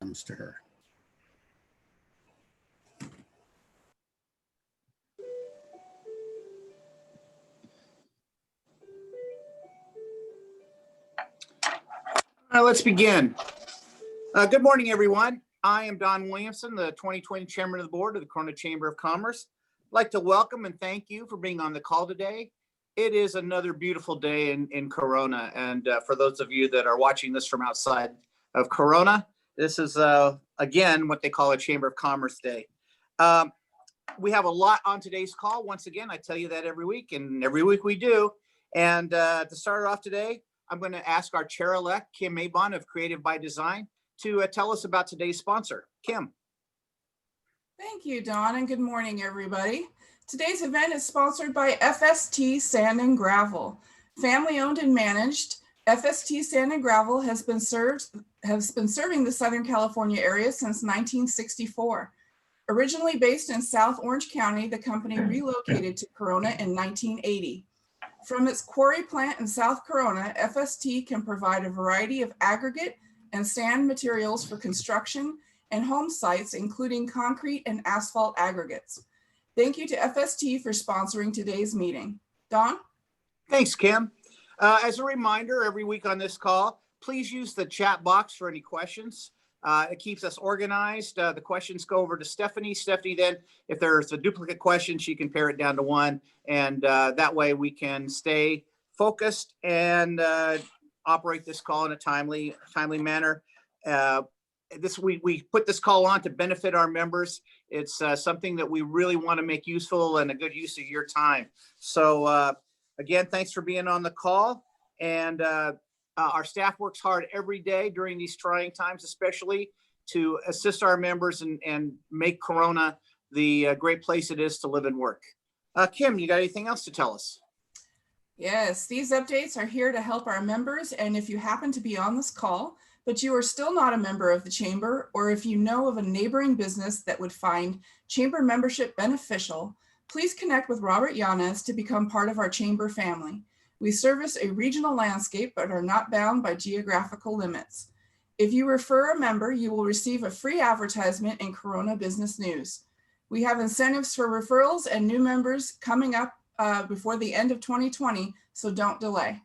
comes to her. All right, let's begin. Good morning, everyone. I am Don Williamson, the 2020 Chairman of the Board of the Corona Chamber of Commerce. I'd like to welcome and thank you for being on the call today. It is another beautiful day in Corona, and for those of you that are watching this from outside of Corona, this is, again, what they call a Chamber of Commerce Day. We have a lot on today's call. Once again, I tell you that every week, and every week we do. And to start off today, I'm going to ask our chair-elect, Kim Mabon of Creative by Design, to tell us about today's sponsor. Kim. Thank you, Don, and good morning, everybody. Today's event is sponsored by FST Sand and Gravel. Family owned and managed, FST Sand and Gravel has been serving the Southern California area since 1964. Originally based in South Orange County, the company relocated to Corona in 1980. From its quarry plant in South Corona, FST can provide a variety of aggregate and sand materials for construction and home sites, including concrete and asphalt aggregates. Thank you to FST for sponsoring today's meeting. Don? Thanks, Kim. As a reminder, every week on this call, please use the chat box for any questions. It keeps us organized. The questions go over to Stephanie. Stephanie, then, if there's a duplicate question, she can pare it down to one. And that way we can stay focused and operate this call in a timely manner. We put this call on to benefit our members. It's something that we really want to make useful and a good use of your time. So again, thanks for being on the call. And our staff works hard every day during these trying times, especially to assist our members and make Corona the great place it is to live and work. Kim, you got anything else to tell us? Yes, these updates are here to help our members. And if you happen to be on this call, but you are still not a member of the Chamber, or if you know of a neighboring business that would find Chamber membership beneficial, please connect with Robert Yanez to become part of our Chamber family. We service a regional landscape, but are not bound by geographical limits. If you refer a member, you will receive a free advertisement in Corona Business News. We have incentives for referrals and new members coming up before the end of 2020, so don't delay.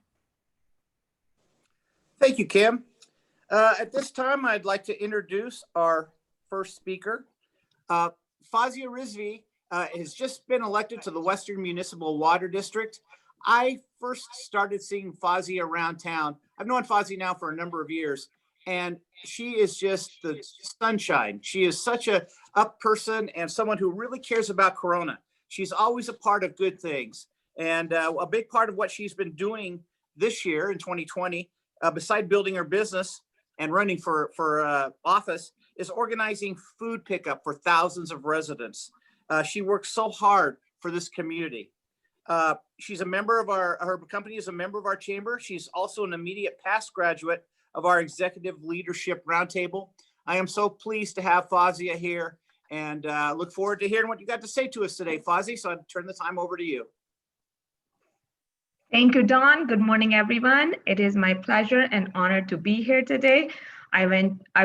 Thank you, Kim. At this time, I'd like to introduce our first speaker. Fauzia Rizvi has just been elected to the Western Municipal Water District. I first started seeing Fauzia around town. I've known Fauzia now for a number of years, and she is just the sunshine. She is such a up person and someone who really cares about Corona. She's always a part of good things. And a big part of what she's been doing this year in 2020, beside building her business and running for office, is organizing food pickup for thousands of residents. She works so hard for this community. She's a member of her company is a member of our chamber. She's also an immediate past graduate of our Executive Leadership Roundtable. I am so pleased to have Fauzia here and look forward to hearing what you got to say to us today, Fauzia. So I'll turn the time over to you. Thank you, Don. Good morning, everyone. It is my pleasure and honor to be here today. I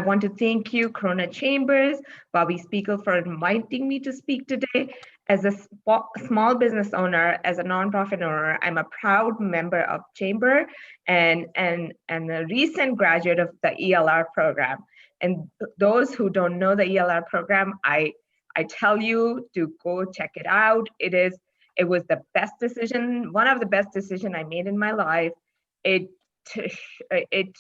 want to thank you, Corona Chambers, Bobby Spiegel, for inviting me to speak today. As a small business owner, as a nonprofit owner, I'm a proud member of Chamber and a recent graduate of the ELR program. And those who don't know the ELR program, I tell you to go check it out. It was the best decision, one of the best decisions I made in my life. It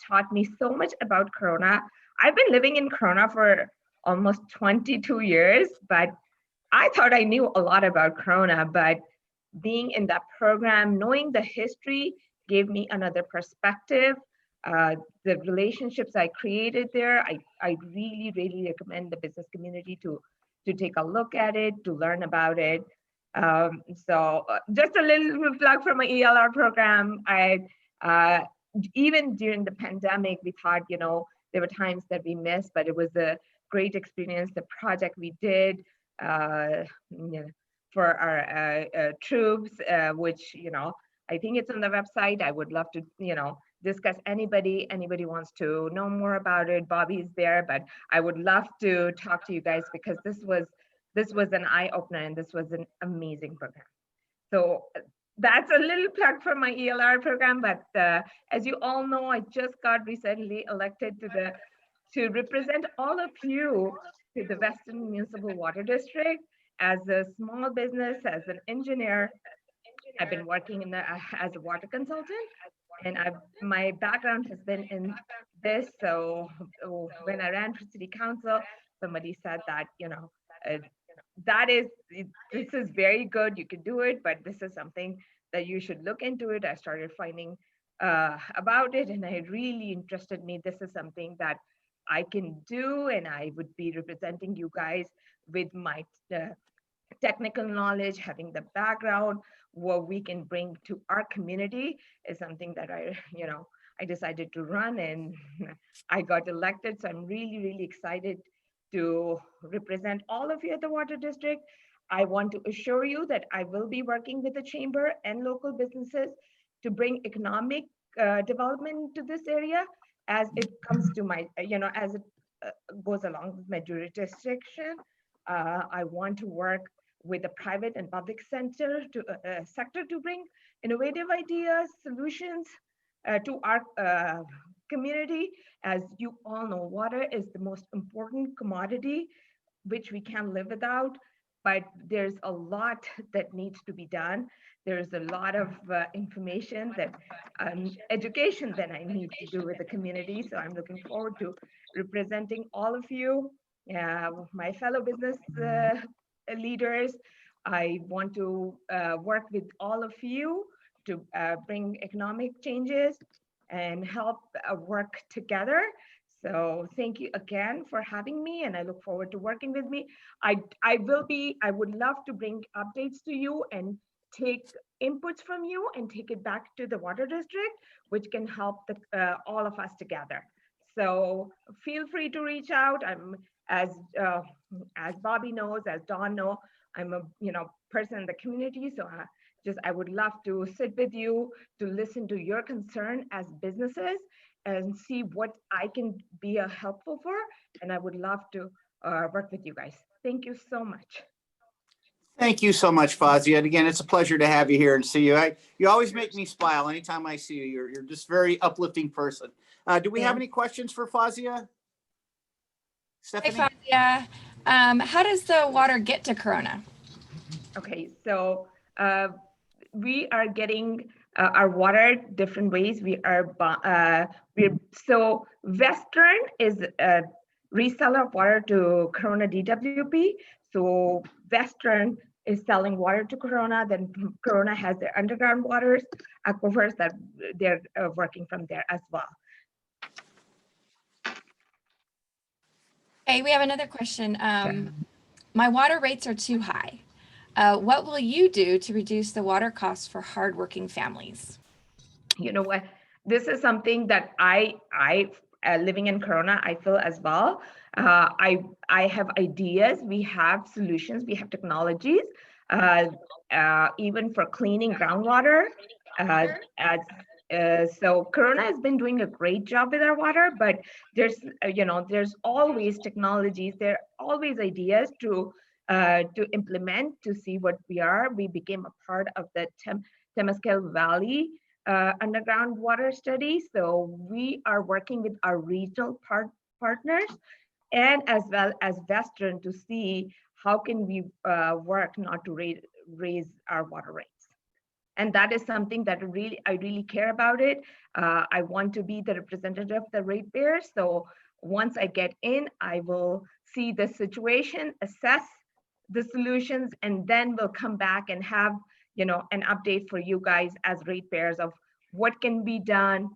taught me so much about Corona. I've been living in Corona for almost 22 years, but I thought I knew a lot about Corona, but being in that program, knowing the history gave me another perspective. The relationships I created there, I really, really recommend the business community to take a look at it, to learn about it. So just a little plug for my ELR program. Even during the pandemic, we thought, there were times that we missed, but it was a great experience. The project we did for our troops, which, I think it's on the website. I would love to, discuss anybody wants to know more about it, Bobby's there, but I would love to talk to you guys because this was an eye opener and this was an amazing program. So that's a little plug for my ELR program, but as you all know, I just got recently elected to represent all of you to the Western Municipal Water District. As a small business, as an engineer, I've been working as a water consultant, and my background has been in this. So when I ran for city council, somebody said that, this is very good, you can do it, but this is something that you should look into it. I started finding about it, and it really interested me. This is something that I can do, and I would be representing you guys with my technical knowledge, having the background, what we can bring to our community is something that I decided to run, and I got elected. So I'm really, really excited to represent all of you at the Water District. I want to assure you that I will be working with the chamber and local businesses to bring economic development to this area as it comes to my, as it goes along with my jurisdiction. I want to work with the private and public sector to bring innovative ideas, solutions to our community. As you all know, water is the most important commodity which we can't live without, but there's a lot that needs to be done. There's a lot of information that education that I need to do with the community. So I'm looking forward to representing all of you, my fellow business leaders. I want to work with all of you to bring economic changes and help work together. So thank you again for having me, and I look forward to working with me. I would love to bring updates to you and take inputs from you and take it back to the Water District, which can help all of us together. So feel free to reach out. I'm as Bobby knows, as Dawn knows, I'm a person in the community. So I would love to sit with you to listen to your concern as businesses and see what I can be helpful for. And I would love to work with you guys. Thank you so much. Thank you so much, Fauzia. And again, it's a pleasure to have you here and see you. You always make me smile anytime I see you. You're just a very uplifting person. Do we have any questions for Fauzia? Stephanie? Hi, Fauzia. How does the water get to Corona? Okay, so we are getting our water different ways. So Western is a reseller of water to Corona DWP. So Western is selling water to Corona. Then Corona has their underground waters, aquifers that they're working from there as well. Hey, we have another question. My water rates are too high. What will you do to reduce the water costs for hardworking families? You know what? This is something that I living in Corona, I feel as well. I have ideas. We have solutions. We have technologies, even for cleaning groundwater. So Corona has been doing a great job with our water, but there's always technologies. There are always ideas to implement to see what we are. We became a part of the Temescal Valley underground water study. So we are working with our regional partners and as well as Western to see how can we work not to raise our water rates. And that is something that I really care about it. I want to be the representative of the ratepayers. So once I get in, I will see the situation, assess the solutions, and then we'll come back and have an update for you guys as ratepayers of what can be done.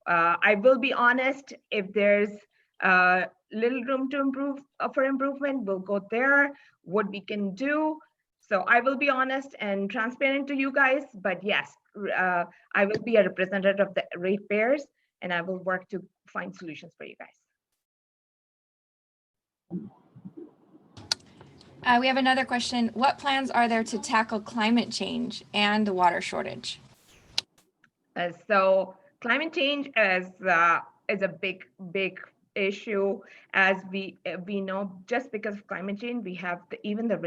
I will be honest, if there's little room to improve for improvement, we'll go there, what we can do. So I will be honest and transparent to you guys, but yes, I will be a representative of the ratepayers and I will work to find solutions for you guys. We have another question. What plans are there to tackle climate change and the water shortage? So climate change is a big issue. As we know, just because of climate change, we have even the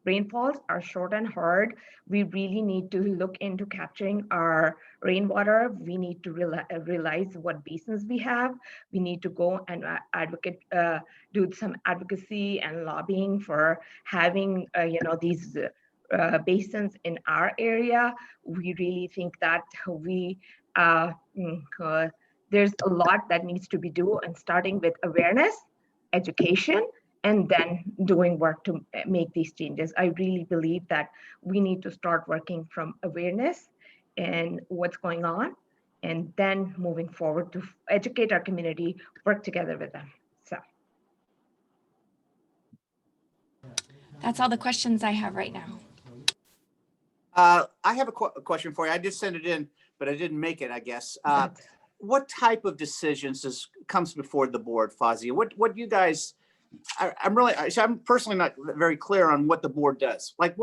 rainfalls are short and hard. We really need to look into capturing our rainwater. We need to realize what basins we have. We need to go and do some advocacy and lobbying for having these basins in our area. We really think that there's a lot that needs to be done, and starting with awareness, education, and then doing work to make these changes. I really believe that we need to start working from awareness and what's going on, and then moving forward to educate our community, work together with them. So that's all the questions I have right now. I have a question for you. I did send it in, but I didn't make it, I guess. What type of decisions comes before the board, Fauzia? What you guys? I'm personally not very clear on what the board does. Like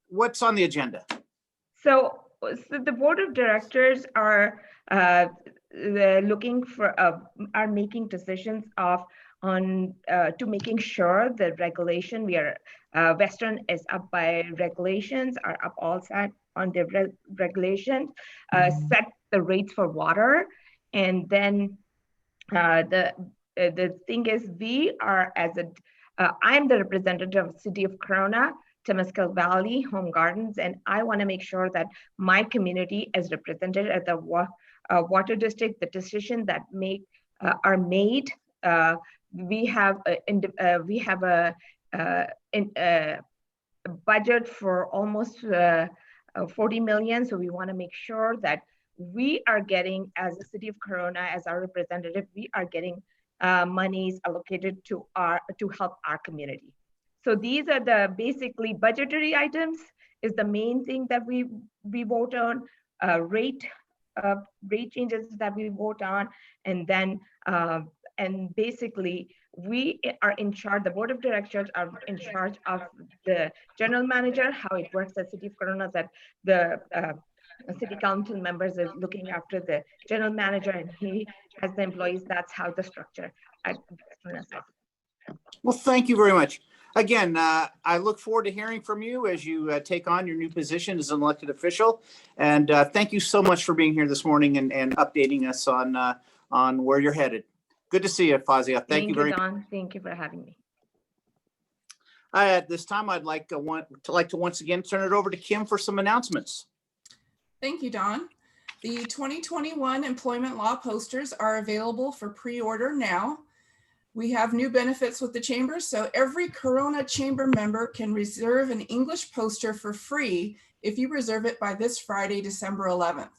what's on the agenda? So the board of directors are making decisions to making sure the regulation Western is up by regulations, are up all set on the regulations, set the rates for water. And then the thing is, we are I'm the representative of City of Corona, Temescal Valley, Home Gardens, and I want to make sure that my community is represented at the water district. The decisions that are made. We have a budget for almost 40 million. So we want to make sure that we are getting, as the City of Corona, as our representative, we are getting monies allocated to help our community. So these are the basically budgetary items is the main thing that we vote on, rate changes that we vote on, and then and basically we are in charge, the board of directors are in charge of the general manager, how it works at City of Corona, that the city council members is looking after the general manager and he has the employees. That's how the structure at Corona is. Well, thank you very much. Again, I look forward to hearing from you as you take on your new position as an elected official. And thank you so much for being here this morning and updating us on where you're headed. Good to see you, Fauzia. Thank you very much. Don. Thank you for having me. At this time, I'd like to once again turn it over to Kim for some announcements. Thank you, Don. The 2021 employment law posters are available for pre-order now. We have new benefits with the chamber, so every Corona Chamber member can reserve an English poster for free if you reserve it by this Friday, December 11th.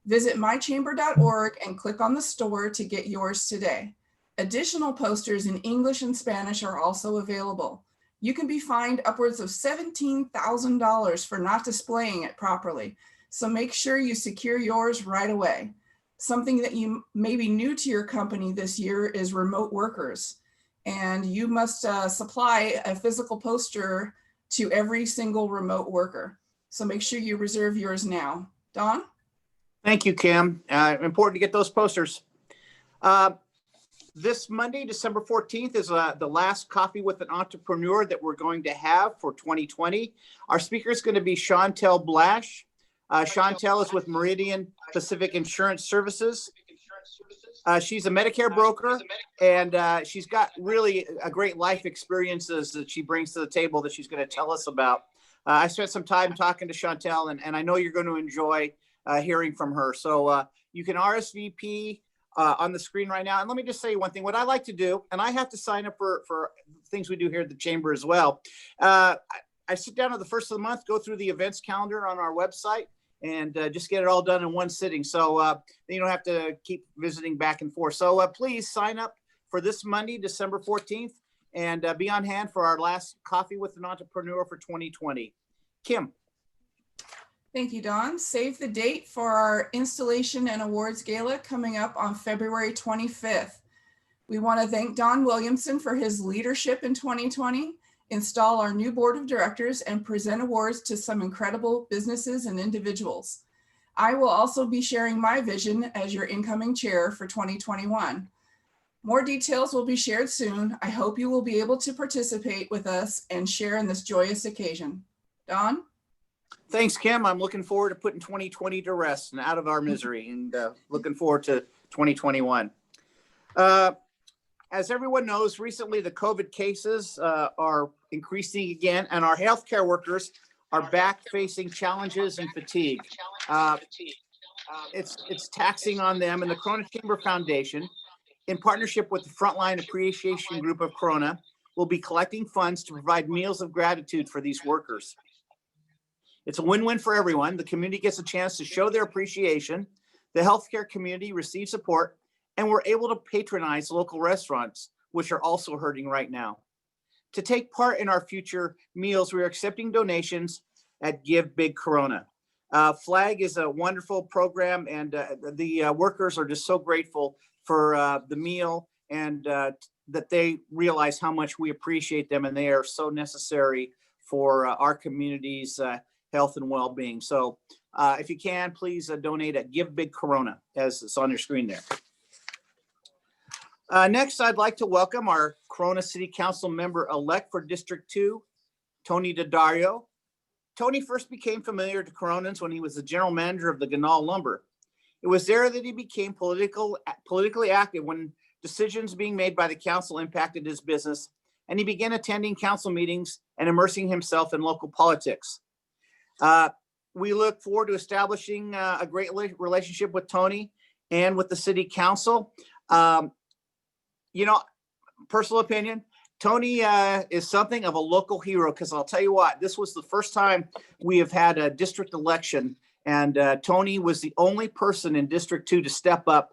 Visit mychamber.org and click on the store to get yours today. Additional posters in English and Spanish are also available. You can be fined upwards of $17,000 for not displaying it properly, so make sure you secure yours right away. Something that you may be new to your company this year is remote workers, and you must supply a physical poster to every single remote worker. So make sure you reserve yours now. Don? Thank you, Kim. Important to get those posters. This Monday, December 14th, is the last Coffee with an Entrepreneur that we're going to have for 2020. Our speaker is going to be Chantel Blash. Chantel is with Meridian Pacific Insurance Services. She's a Medicare broker, and she's got really a great life experiences that she brings to the table that she's going to tell us about. I spent some time talking to Chantel, and I know you're going to enjoy hearing from her. So you can RSVP on the screen right now. And let me just say one thing. What I like to do, and I have to sign up for things we do here at the chamber as well. I sit down at the first of the month, go through the events calendar on our website, and just get it all done in one sitting. So you don't have to keep visiting back and forth. So please sign up for this Monday, December 14th, and be on hand for our last Coffee with an Entrepreneur for 2020. Kim. Thank you, Don. Save the date for our installation and awards gala coming up on February 25th. We want to thank Don Williamson for his leadership in 2020, install our new board of directors, and present awards to some incredible businesses and individuals. I will also be sharing my vision as your incoming chair for 2021. More details will be shared soon. I hope you will be able to participate with us and share in this joyous occasion. Don? Thanks, Kim. I'm looking forward to putting 2020 to rest and out of our misery, and looking forward to 2021. As everyone knows, recently the COVID cases are increasing again, and our healthcare workers are back facing challenges and fatigue. It's taxing on them, and the Corona Chamber Foundation, in partnership with the Frontline Appreciation Group of Corona, will be collecting funds to provide meals of gratitude for these workers. It's a win-win for everyone. The community gets a chance to show their appreciation. The healthcare community receives support, and we're able to patronize local restaurants, which are also hurting right now. To take part in our future meals, we're accepting donations at Give Big Corona. FLAG is a wonderful program, and the workers are just so grateful for the meal, and that they realize how much we appreciate them, and they are so necessary for our community's health and well-being. So if you can, please donate at Give Big Corona, as it's on your screen there. Next, I'd like to welcome our Corona City Council member-elect for District 2, Tony Daddario. Tony first became familiar to Coronans when he was the general manager of the Ganal Lumber. It was there that he became politically active when decisions being made by the council impacted his business, and he began attending council meetings and immersing himself in local politics. We look forward to establishing a great relationship with Tony and with the city council. You know, personal opinion, Tony is something of a local hero, because I'll tell you what, this was the first time we have had a district election, and Tony was the only person in District 2 to step up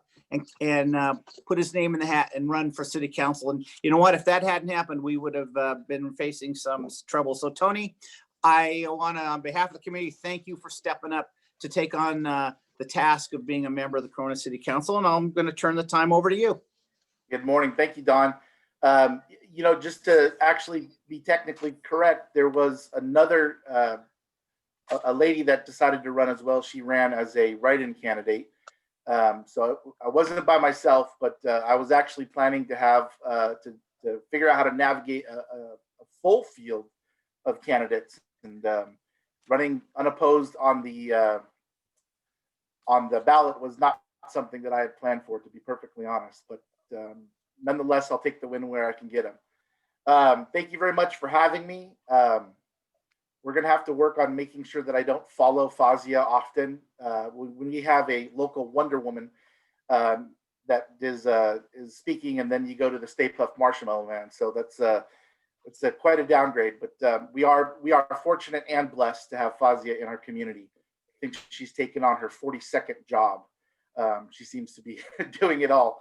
and put his name in the hat and run for city council. And you know what, if that hadn't happened, we would have been facing some trouble. So Tony, I want to, on behalf of the community, thank you for stepping up to take on the task of being a member of the Corona City Council, and I'm going to turn the time over to you. Good morning. Thank you, Don. You know, just to actually be technically correct, there was another, a lady that decided to run as well. She ran as a write-in candidate. So I wasn't by myself, but I was actually planning to have, to figure out how to navigate a full field of candidates, and running unopposed on the ballot was not something that I had planned for, to be perfectly honest. But nonetheless, I'll take the win where I can get them. Thank you very much for having me. We're going to have to work on making sure that I don't follow Fauzia often. When we have a local Wonder Woman that is speaking, and then you go to the Stay Puft Marshmallow Man. So that's it's quite a downgrade. But we are fortunate and blessed to have Fauzia in our community. I think she's taken on her 42nd job. She seems to be doing it all.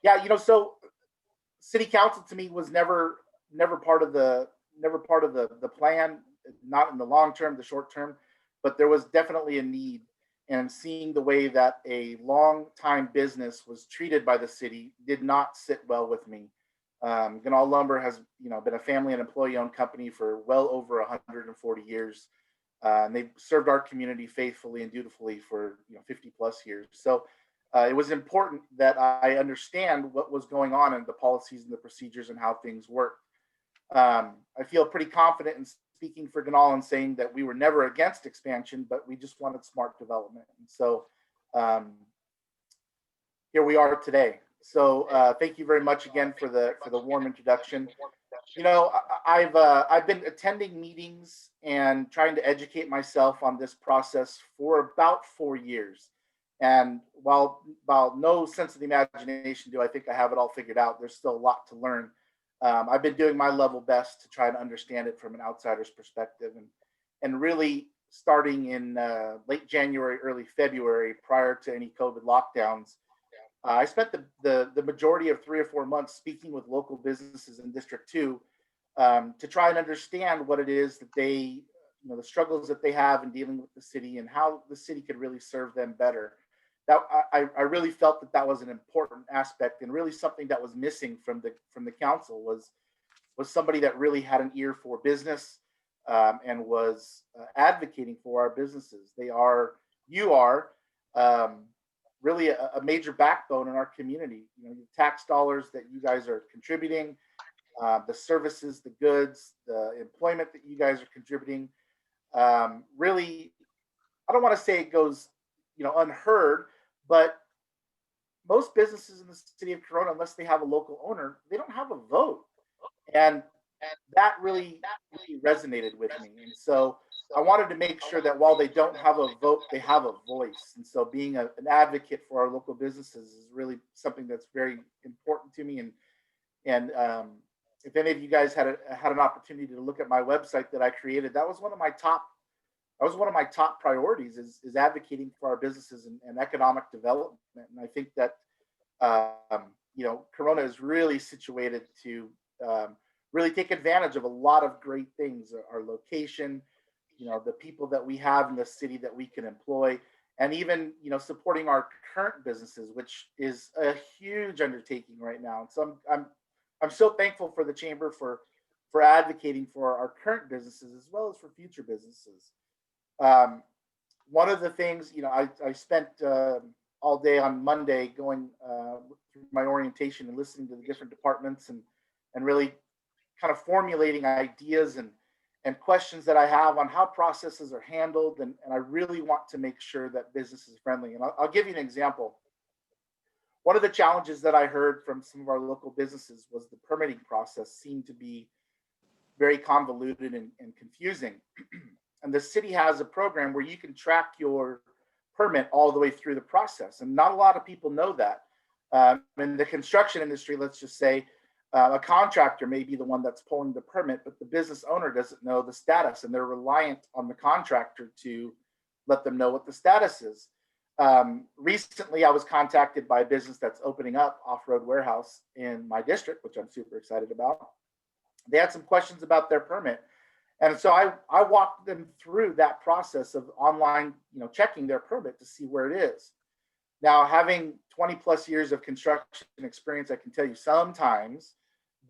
Yeah, you know, so city council to me was never part of the plan, not in the long term, the short term, but there was definitely a need, and seeing the way that a long time business was treated by the city did not sit well with me. Ganal Lumber has, you know, been a family and employee owned company for well over 140 years. And they've served our community faithfully and dutifully for 50 plus years. So it was important that I understand what was going on in the policies and the procedures and how things work. I feel pretty confident in speaking for Ganal and saying that we were never against expansion, but we just wanted smart development. And so here we are today. So thank you very much again for the warm introduction. You know, I've been attending meetings and trying to educate myself on this process for about 4 years. And while no sense of the imagination do I think I have it all figured out, there's still a lot to learn. I've been doing my level best to try to understand it from an outsider's perspective, and really starting in late January, early February, prior to any COVID lockdowns. I spent the majority of 3 or 4 months speaking with local businesses in District 2 to try and understand what it is that they, the struggles that they have in dealing with the city and how the city could really serve them better. That I really felt that was an important aspect, and really something that was missing from the council was somebody that really had an ear for business and was advocating for our businesses. They are you are really a major backbone in our community. You know, the tax dollars that you guys are contributing, the services, the goods, the employment that you guys are contributing, really, I don't want to say it goes, unheard, but most businesses in the city of Corona, unless they have a local owner, they don't have a vote. And that really resonated with me. And so I wanted to make sure that while they don't have a vote, they have a voice. And so being an advocate for our local businesses is really something that's very important to me. And if any of you guys had an opportunity to look at my website that I created, that was one of my top priorities is advocating for our businesses and economic development. And I think that Corona is really situated to really take advantage of a lot of great things. Our location, the people that we have in the city that we can employ, and even supporting our current businesses, which is a huge undertaking right now. And so I'm so thankful for the chamber for advocating for our current businesses as well as for future businesses. One of the things, I spent all day on Monday going through my orientation and listening to the different departments and really kind of formulating ideas and questions that I have on how processes are handled. And I really want to make sure that business is friendly. And I'll give you an example. One of the challenges that I heard from some of our local businesses was the permitting process seemed to be very convoluted and confusing. And the city has a program where you can track your permit all the way through the process. And not a lot of people know that. In the construction industry, let's just say a contractor may be the one that's pulling the permit, but the business owner doesn't know the status, and they're reliant on the contractor to let them know what the status is. Recently, I was contacted by a business that's opening up off-road warehouse in my district, which I'm super excited about. They had some questions about their permit. And so I walked them through that process of online, checking their permit to see where it is. Now, having 20 plus years of construction experience, I can tell you sometimes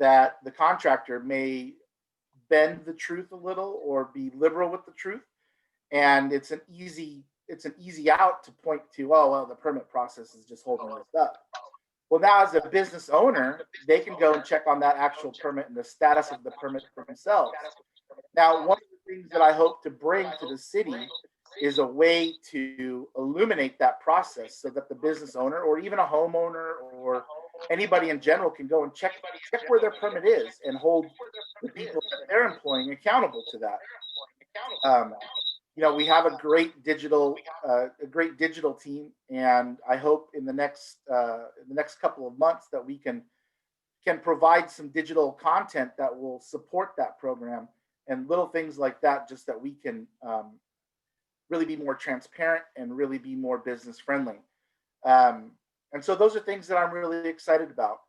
that the contractor may bend the truth a little or be liberal with the truth. And it's an easy out to point to, oh, well, the permit process is just holding this up. Well, now as a business owner, they can go and check on that actual permit and the status of the permit for themselves. Now, one of the things that I hope to bring to the city is a way to illuminate that process so that the business owner or even a homeowner or anybody in general can go and check where their permit is and hold the people that they're employing accountable to that. We have a great digital team, and I hope in the next couple of months that we can provide some digital content that will support that program and little things like that, just that we can really be more transparent and really be more business friendly. And so those are things that I'm really excited about.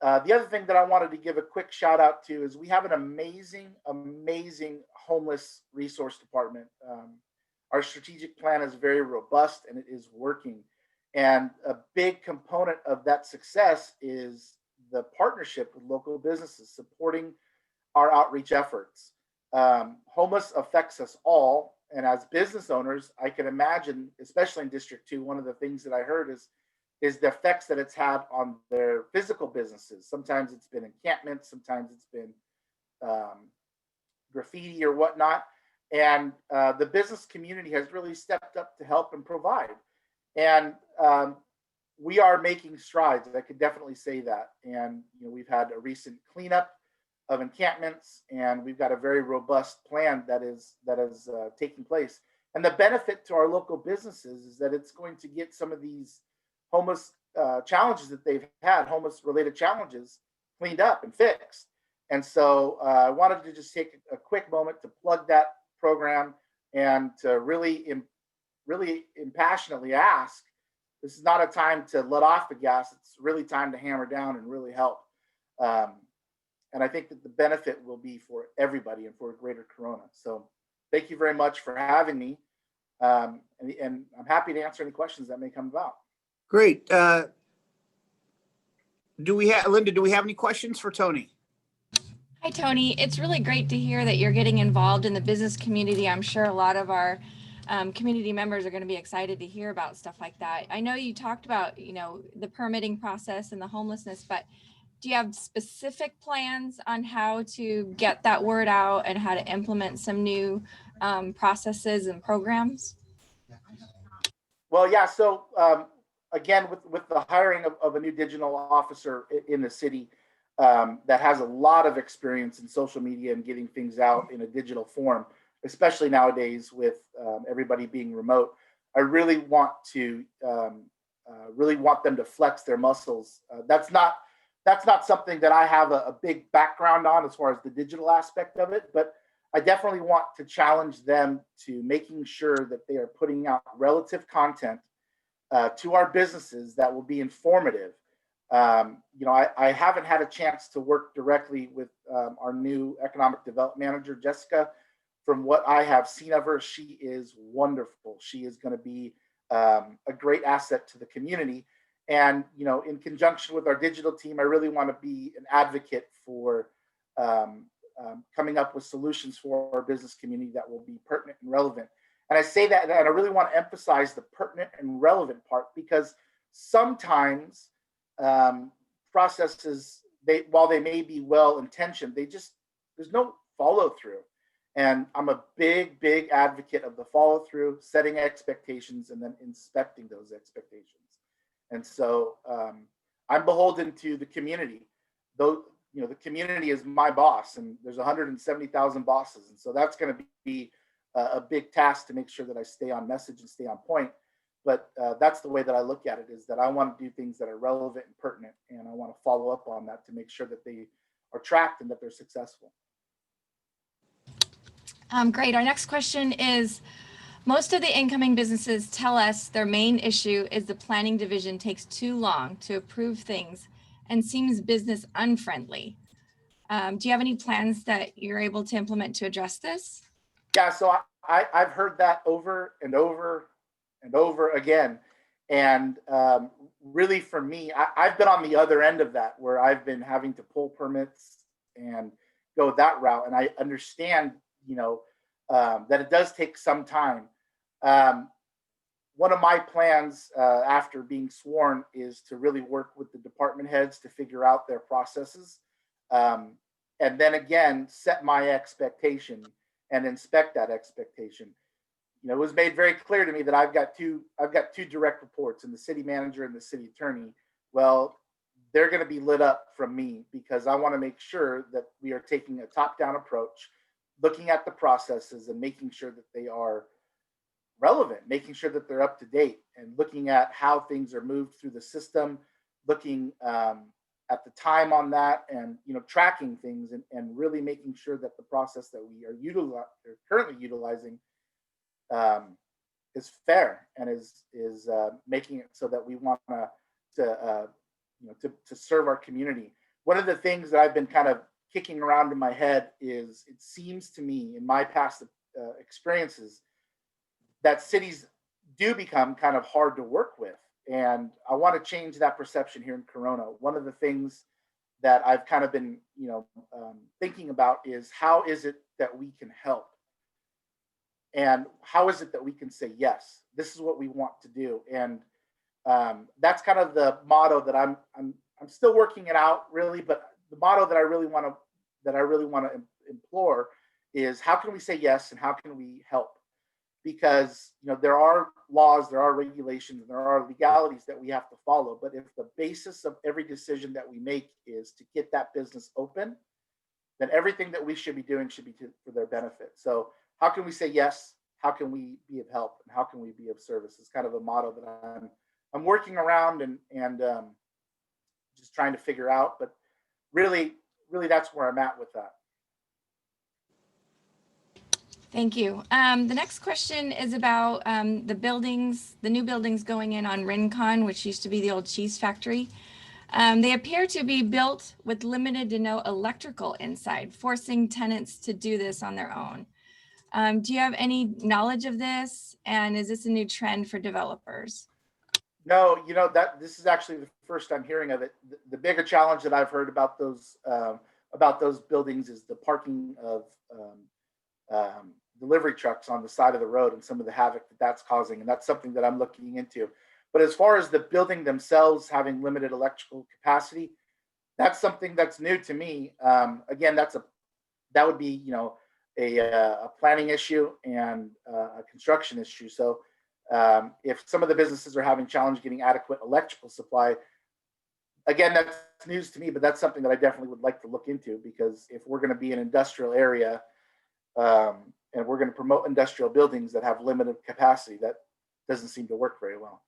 The other thing that I wanted to give a quick shout out to is we have an amazing homeless resource department. Our strategic plan is very robust and it is working. And a big component of that success is the partnership with local businesses supporting our outreach efforts. Homeless affects us all. And as business owners, I can imagine, especially in District 2, one of the things that I heard is the effects that it's had on their physical businesses. Sometimes it's been encampments, sometimes it's been graffiti or whatnot. And the business community has really stepped up to help and provide. And we are making strides. I could definitely say that. And we've had a recent cleanup of encampments, and we've got a very robust plan that is taking place. And the benefit to our local businesses is that it's going to get some of these homeless challenges that they've had, homeless related challenges, cleaned up and fixed. And so I wanted to just take a quick moment to plug that program and to really impassionately ask, this is not a time to let off the gas. It's really time to hammer down and really help. And I think that the benefit will be for everybody and for Greater Corona. So thank you very much for having me. And I'm happy to answer any questions that may come about. Great. Linda, do we have any questions for Tony? Hi, Tony. It's really great to hear that you're getting involved in the business community. I'm sure a lot of our community members are going to be excited to hear about stuff like that. I know you talked about, the permitting process and the homelessness, but do you have specific plans on how to get that word out and how to implement some new processes and programs? Well, yeah. So again, with the hiring of a new digital officer in the city that has a lot of experience in social media and getting things out in a digital form, especially nowadays with everybody being remote, I really want them to flex their muscles. That's not something that I have a big background on as far as the digital aspect of it, but I definitely want to challenge them to making sure that they are putting out relative content to our businesses that will be informative. I haven't had a chance to work directly with our new economic development manager, Jessica. From what I have seen of her, she is wonderful. She is going to be a great asset to the community. And, in conjunction with our digital team, I really want to be an advocate for coming up with solutions for our business community that will be pertinent and relevant. And I say that, and I really want to emphasize the pertinent and relevant part, because sometimes processes, while they may be well intentioned, there's no follow through. And I'm a big advocate of the follow through, setting expectations, and then inspecting those expectations. And so I'm beholden to the community. Though, the community is my boss, and there's 170,000 bosses. And so that's going to be a big task to make sure that I stay on message and stay on point. But that's the way that I look at it, is that I want to do things that are relevant and pertinent, and I want to follow up on that to make sure that they are tracked and that they're successful. Great. Our next question is, most of the incoming businesses tell us their main issue is the planning division takes too long to approve things and seems business unfriendly. Do you have any plans that you're able to implement to address this? Yeah, so I've heard that over and over and over again. And really for me, I've been on the other end of that, where I've been having to pull permits and go that route. And I understand, that it does take some time. One of my plans after being sworn is to really work with the department heads to figure out their processes. And then again, set my expectation and inspect that expectation. It was made very clear to me that I've got two direct reports, in the city manager and the city attorney. Well, they're going to be lit up from me, because I want to make sure that we are taking a top-down approach, looking at the processes and making sure that they are relevant, making sure that they're up to date, and looking at how things are moved through the system, looking at the time on that, and tracking things, and really making sure that the process that we are currently utilizing is fair, and is making it so that we want to serve our community. One of the things that I've been kind of kicking around in my head is, it seems to me, in my past experiences, that cities do become kind of hard to work with. And I want to change that perception here in Corona. One of the things that I've kind of been, thinking about is, how is it that we can help? And how is it that we can say, yes, this is what we want to do? And that's kind of the motto that I'm still working it out, really. But the motto that I really want to implore is, how can we say yes, and how can we help? Because there are laws, there are regulations, and there are legalities that we have to follow. But if the basis of every decision that we make is to get that business open, then everything that we should be doing should be for their benefit. So how can we say yes? How can we be of help? And how can we be of service? It's kind of a motto that I'm working around and just trying to figure out. But really, that's where I'm at with that. Thank you. The next question is about the new buildings going in on Rincon, which used to be the old cheese factory. They appear to be built with limited to no electrical inside, forcing tenants to do this on their own. Do you have any knowledge of this? And is this a new trend for developers? No, that this is actually the first I'm hearing of it. The bigger challenge that I've heard about those buildings is the parking of delivery trucks on the side of the road and some of the havoc that that's causing. And that's something that I'm looking into. But as far as the building themselves having limited electrical capacity, that's something that's new to me. Again, that would be, a planning issue and a construction issue. So if some of the businesses are having challenge getting adequate electrical supply, again, that's news to me, but that's something that I definitely would like to look into, because if we're going to be an industrial area and we're going to promote industrial buildings that have limited capacity, that doesn't seem to work very well.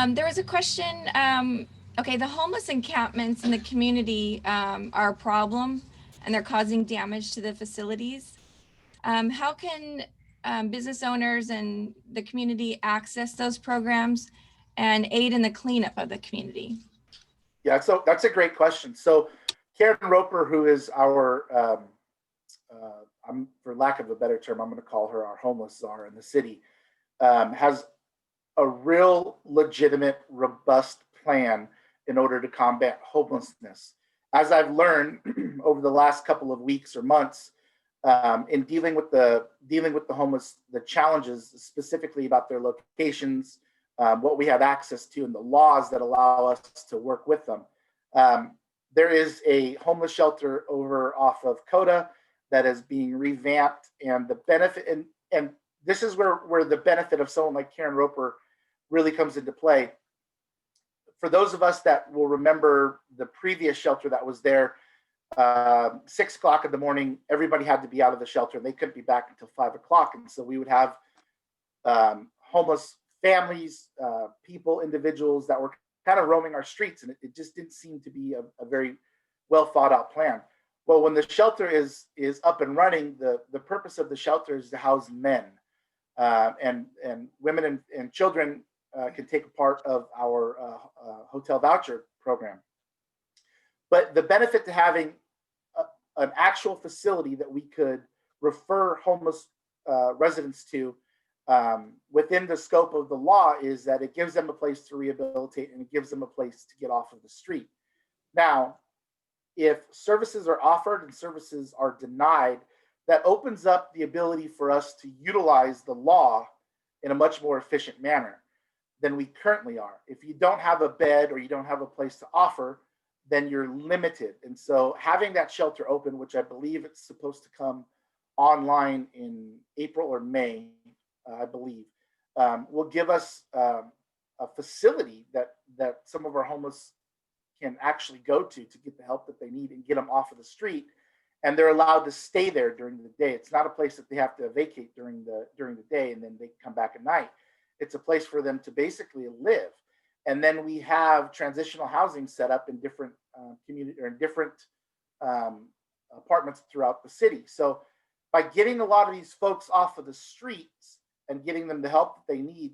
There was a question. Okay, the homeless encampments in the community are a problem, and they're causing damage to the facilities. How can business owners and the community access those programs and aid in the cleanup of the community? Yeah, so that's a great question. So Karen Roper, who is our, for lack of a better term, I'm going to call her our homeless czar in the city, has a real legitimate, robust plan in order to combat homelessness. As I've learned over the last couple of weeks or months, in dealing with the homeless, the challenges specifically about their locations, what we have access to, and the laws that allow us to work with them. There is a homeless shelter over off of Coda that is being revamped, and the benefit, and this is where the benefit of someone like Karen Roper really comes into play. For those of us that will remember the previous shelter that was there, 6 o'clock in the morning, everybody had to be out of the shelter, and they couldn't be back until 5 o'clock. And so we would have homeless families, people, individuals that were kind of roaming our streets, and it just didn't seem to be a very well thought out plan. Well, when the shelter is up and running, the purpose of the shelter is to house men, and women and children can take a part of our hotel voucher program. But the benefit to having an actual facility that we could refer homeless residents to within the scope of the law is that it gives them a place to rehabilitate, and it gives them a place to get off of the street. Now, if services are offered and services are denied, that opens up the ability for us to utilize the law in a much more efficient manner than we currently are. If you don't have a bed or you don't have a place to offer, then you're limited. And so having that shelter open, which I believe it's supposed to come online in April or May, I believe, will give us a facility that some of our homeless can actually go to get the help that they need and get them off of the street. And they're allowed to stay there during the day. It's not a place that they have to vacate during the day and then they come back at night. It's a place for them to basically live. And then we have transitional housing set up in different community or in different apartments throughout the city. So by getting a lot of these folks off of the streets and getting them the help that they need,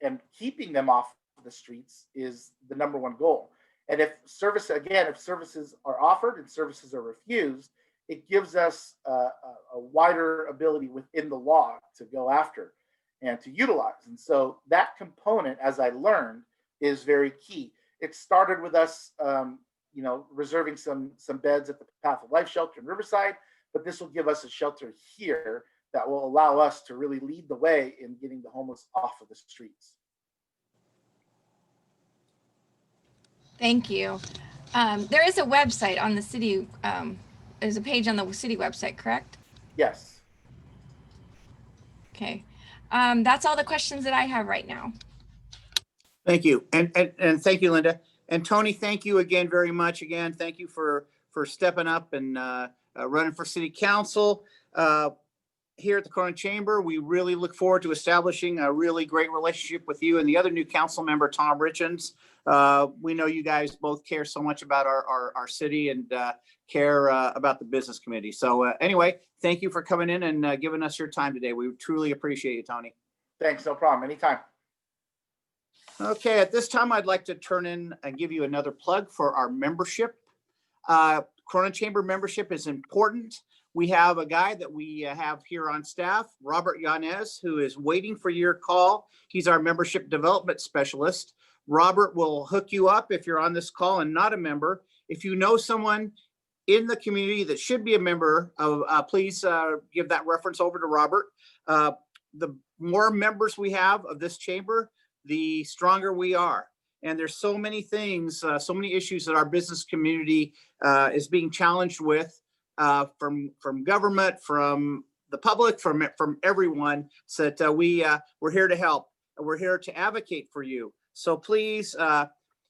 and keeping them off of the streets is the number one goal. And if services are offered and services are refused, it gives us a wider ability within the law to go after and to utilize. And so that component, as I learned, is very key. It started with us, reserving some beds at the Path of Life shelter in Riverside, but this will give us a shelter here that will allow us to really lead the way in getting the homeless off of the streets. Thank you. There is a website on the city, there's a page on the city website, correct? Yes. Okay. That's all the questions that I have right now. Thank you. And thank you, Linda. And Tony, thank you again very much. Again, thank you for stepping up and running for city council. Here at the Corona Chamber, we really look forward to establishing a really great relationship with you and the other new council member, Tom Richens. We know you guys both care so much about our city and care about the business committee. So anyway, thank you for coming in and giving us your time today. We truly appreciate you, Tony. Thanks, no problem, anytime. Okay, at this time, I'd like to turn in and give you another plug for our membership. Corona Chamber membership is important. We have a guy that we have here on staff, Robert Yanez, who is waiting for your call. He's our membership development specialist. Robert will hook you up if you're on this call and not a member. If you know someone in the community that should be a member of, please give that reference over to Robert. The more members we have of this chamber, the stronger we are. And there's so many things, so many issues that our business community is being challenged with from government, from the public, from everyone. So that we're here to help. We're here to advocate for you. So please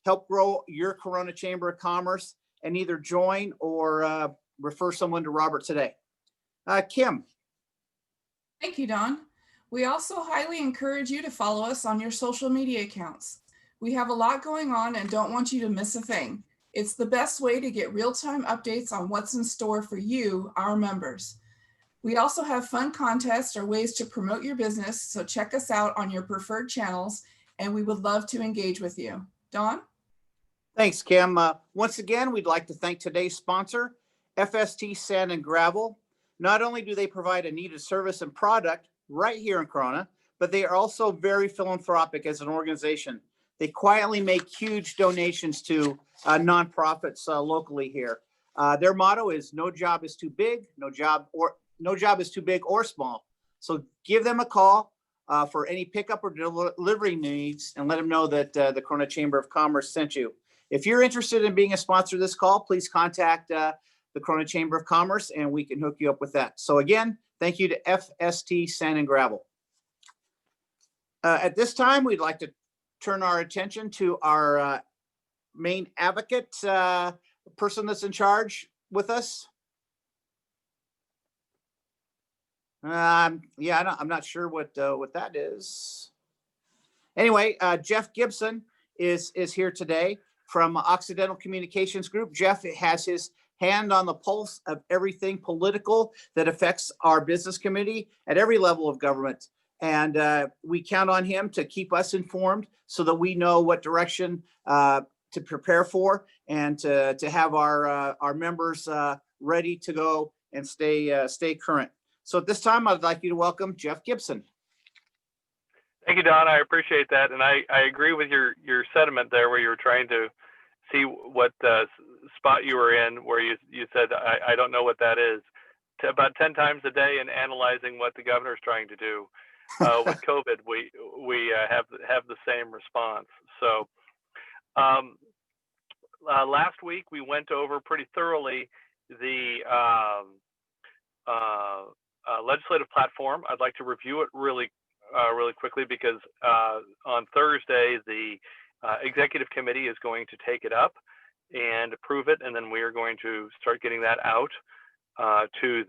help grow your Corona Chamber of Commerce and either join or refer someone to Robert today. Kim. Thank you, Don. We also highly encourage you to follow us on your social media accounts. We have a lot going on and don't want you to miss a thing. It's the best way to get real-time updates on what's in store for you, our members. We also have fun contests or ways to promote your business, so check us out on your preferred channels, and we would love to engage with you. Don? Thanks, Kim. Once again, we'd like to thank today's sponsor, FST Sand and Gravel. Not only do they provide a needed service and product right here in Corona, but they are also very philanthropic as an organization. They quietly make huge donations to nonprofits locally here. Their motto is "No job is too big, no job is too big or small." So give them a call for any pickup or delivery needs, and let them know that the Corona Chamber of Commerce sent you. If you're interested in being a sponsor of this call, please contact the Corona Chamber of Commerce, and we can hook you up with that. So again, thank you to FST Sand and Gravel. At this time, we'd like to turn our attention to our main advocate, person that's in charge with us. I'm not sure what that is. Anyway, Jeff Gibson is here today from Occidental Communications Group. Jeff has his hand on the pulse of everything political that affects our business community at every level of government. And we count on him to keep us informed so that we know what direction to prepare for, and to have our members ready to go and stay current. So at this time, I'd like you to welcome Jeff Gibson. Thank you, Don. I appreciate that. And I agree with your sentiment there, where you were trying to see what spot you were in, where you said, I don't know what that is, to about 10 times a day, and analyzing what the governor's trying to do. With COVID, we have the same response. So last week we went over pretty thoroughly the legislative platform. I'd like to review it really quickly, because on Thursday the executive committee is going to take it up and approve it, and then we are going to start getting that out to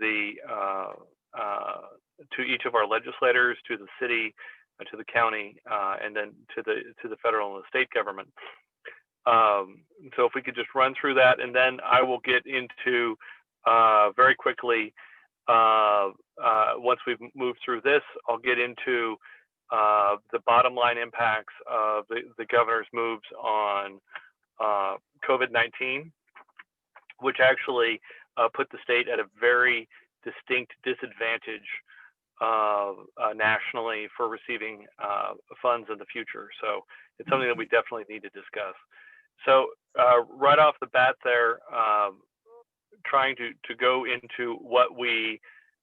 each of our legislators, to the city, to the county, and then to the federal and the state government. So if we could just run through that, and then I will get into very quickly, once we've moved through this, I'll get into the bottom line impacts of the governor's moves on COVID-19, which actually put the state at a very distinct disadvantage nationally for receiving funds in the future. So it's something that we definitely need to discuss. So right off the bat there, trying to go into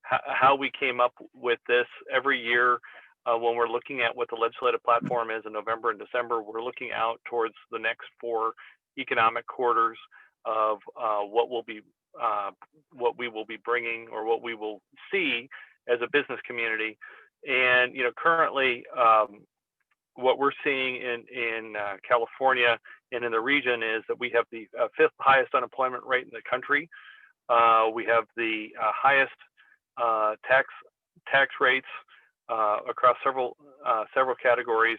how we came up with this. Every year when we're looking at what the legislative platform is in November and December, we're looking out towards the next 4 economic quarters of what we will be bringing, or what we will see as a business community. And currently what we're seeing in California and in the region is that we have the 5th highest unemployment rate in the country. We have the highest tax rates across several categories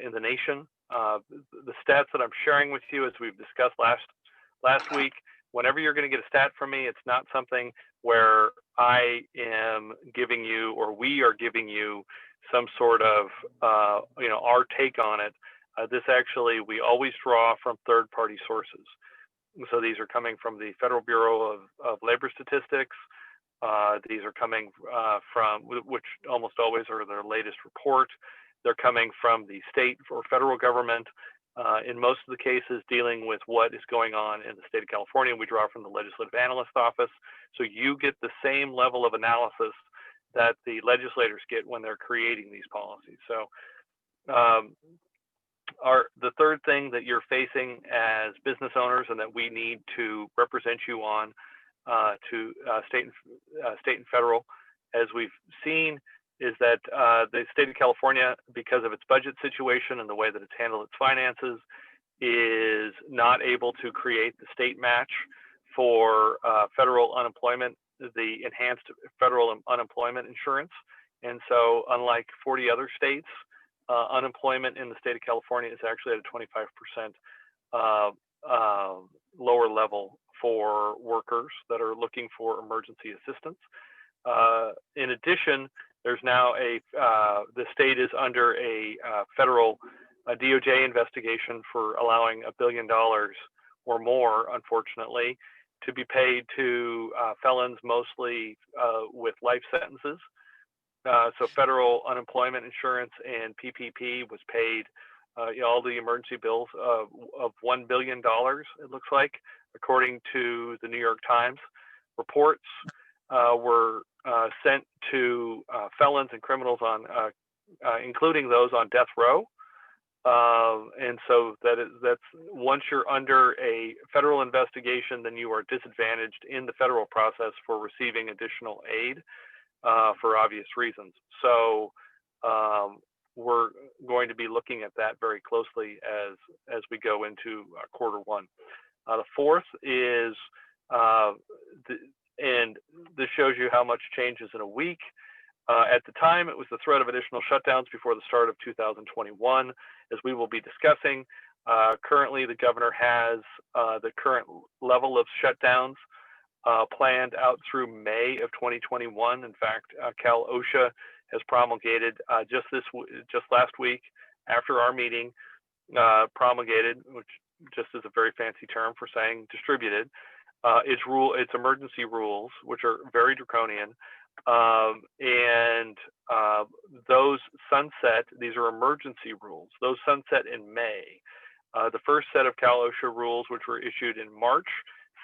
in the nation. The stats that I'm sharing with you, as we've discussed last week, whenever you're going to get a stat from me, it's not something where I am giving you, or we are giving you, some sort of our take on it. This actually, we always draw from third-party sources. So these are coming from the Federal Bureau of Labor Statistics. These are coming from, which almost always are their latest report. They're coming from the state or federal government. in most of the cases dealing with what is going on in the state of California. We draw from the Legislative Analyst Office. So you get the same level of analysis that the legislators get when they're creating these policies. So the third thing that you're facing as business owners and that we need to represent you on to state and federal, as we've seen, is that the state of California, because of its budget situation and the way that it's handled its finances, is not able to create the state match for federal unemployment, the enhanced federal unemployment insurance. And so unlike 40 other states, unemployment in the state of California is actually at a 25% lower level for workers that are looking for emergency assistance. In addition, there's now the state is under a federal DOJ investigation for allowing $1 billion or more, unfortunately, to be paid to felons, mostly with life sentences. So federal unemployment insurance and PPP was paid all the emergency bills of $1 billion, it looks like, according to the New York Times. Reports were sent to felons and criminals on, including those on death row. And so that's once you're under a federal investigation, then you are disadvantaged in the federal process for receiving additional aid for obvious reasons. So we're going to be looking at that very closely as we go into quarter one. The fourth is, and this shows you how much changes in a week. At the time, it was the threat of additional shutdowns before the start of 2021, as we will be discussing. Currently, the governor has the current level of shutdowns planned out through May of 2021. In fact, Cal OSHA has promulgated just last week after our meeting, promulgated, which just is a very fancy term for saying distributed, its emergency rules, which are very draconian. And those sunset, these are emergency rules, those sunset in May. The first set of Cal OSHA rules, which were issued in March,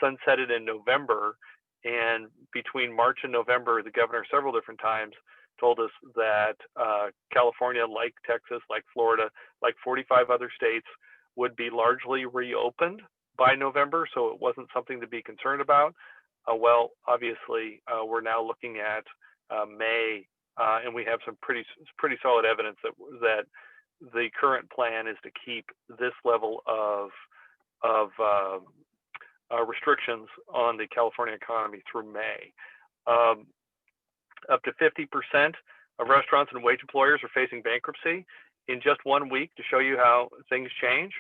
sunsetted in November. And between March and November, the governor several different times told us that California, like Texas, like Florida, like 45 other states, would be largely reopened by November. So it wasn't something to be concerned about. Well, obviously, we're now looking at May, and we have some pretty solid evidence that the current plan is to keep this level of restrictions on the California economy through May. Up to 50% of restaurants and wage employers are facing bankruptcy in just 1 week. To show you how things change,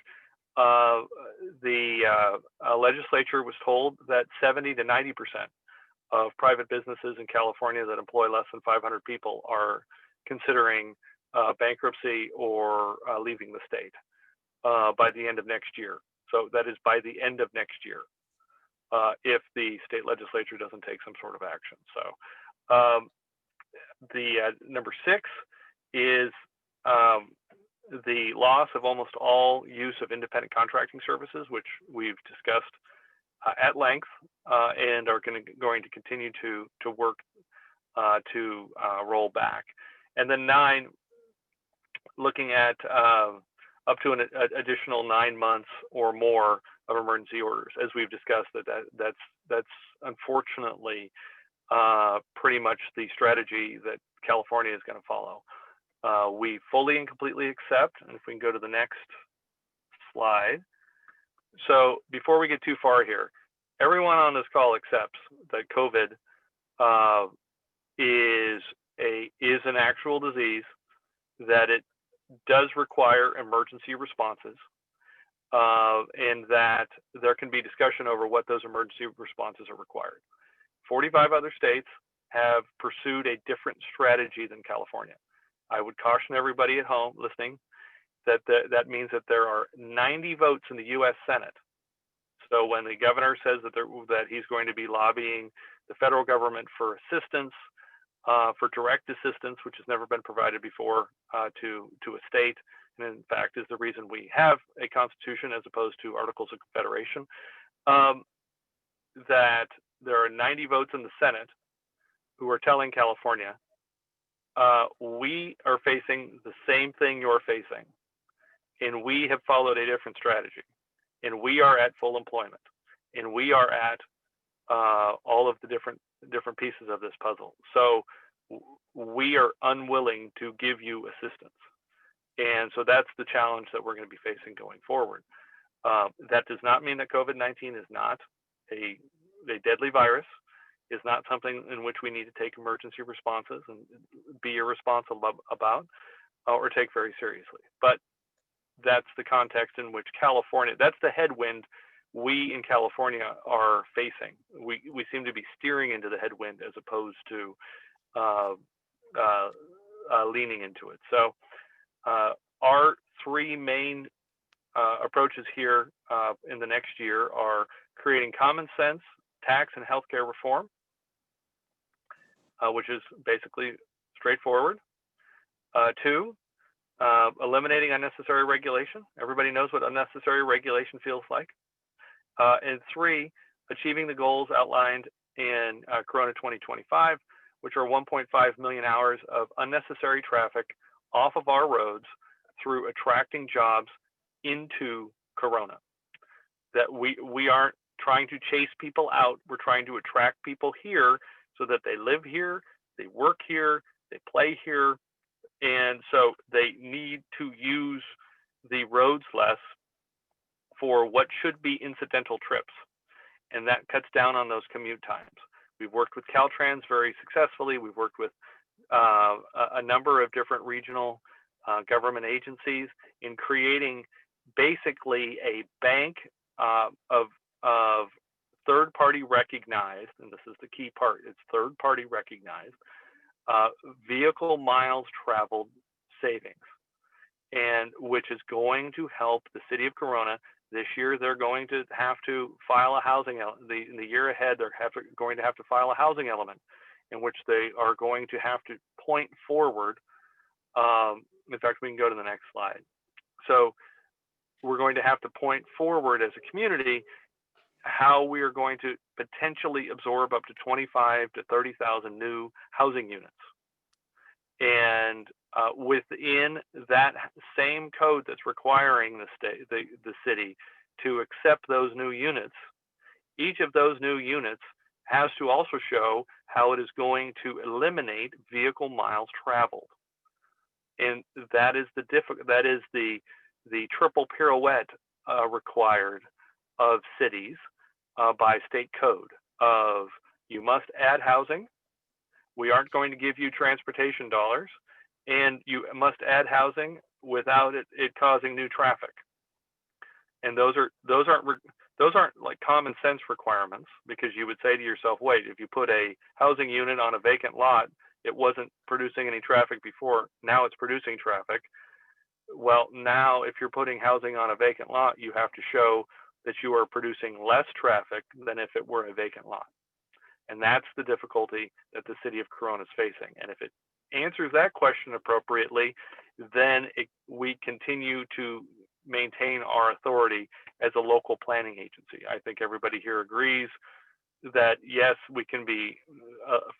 the legislature was told that 70 to 90% of private businesses in California that employ less than 500 people are considering bankruptcy or leaving the state by the end of next year. So that is by the end of next year, if the state legislature doesn't take some sort of action. So the number 6 is the loss of almost all use of independent contracting services, which we've discussed at length and are going to continue to work to roll back. And then 9, looking at up to an additional 9 months or more of emergency orders. As we've discussed, that's unfortunately pretty much the strategy that California is going to follow. We fully and completely accept, and if we can go to the next slide. So before we get too far here, everyone on this call accepts that COVID is an actual disease, that it does require emergency responses, and that there can be discussion over what those emergency responses are required. 45 other states have pursued a different strategy than California. I would caution everybody at home listening that that means that there are 90 votes in the U.S. Senate. So when the governor says that he's going to be lobbying the federal government for assistance, for direct assistance, which has never been provided before to a state, and in fact is the reason we have a constitution as opposed to Articles of Confederation, that there are 90 votes in the Senate who are telling California, we are facing the same thing you're facing, and we have followed a different strategy, and we are at full employment, and we are at all of the different pieces of this puzzle. So we are unwilling to give you assistance. And so that's the challenge that we're going to be facing going forward. That does not mean that COVID-19 is not a deadly virus, is not something in which we need to take emergency responses and be irresponsible about or take very seriously. But that's the context in which California, that's the headwind we in California are facing. We seem to be steering into the headwind as opposed to leaning into it. So our three main approaches here in the next year are creating common sense tax and healthcare reform, which is basically straightforward. Two, eliminating unnecessary regulation. Everybody knows what unnecessary regulation feels like. And three, achieving the goals outlined in Corona 2025, which are 1.5 million hours of unnecessary traffic off of our roads through attracting jobs into Corona. That we aren't trying to chase people out, we're trying to attract people here so that they live here, they work here, they play here, and so they need to use the roads less for what should be incidental trips, and that cuts down on those commute times. We've worked with Caltrans very successfully. We've worked with a number of different regional government agencies in creating basically a bank of third-party recognized, and this is the key part, it's third-party recognized, vehicle miles traveled savings, and which is going to help the city of Corona. This year, they're going to have to file a housing, in the year ahead, they're going to have to file a housing element in which they are going to have to point forward. In fact, we can go to the next slide. So we're going to have to point forward as a community how we are going to potentially absorb up to 25 to 30,000 new housing units. And within that same code that's requiring the city to accept those new units, each of those new units has to also show how it is going to eliminate vehicle miles traveled. And that is the triple pirouette required of cities by state code of you must add housing, we aren't going to give you transportation dollars, and you must add housing without it causing new traffic. And those aren't like common sense requirements, because you would say to yourself, wait, if you put a housing unit on a vacant lot, it wasn't producing any traffic before, now it's producing traffic. Well, now if you're putting housing on a vacant lot, you have to show that you are producing less traffic than if it were a vacant lot. And that's the difficulty that the city of Corona is facing. And if it answers that question appropriately, then we continue to maintain our authority as a local planning agency. I think everybody here agrees that yes, we can be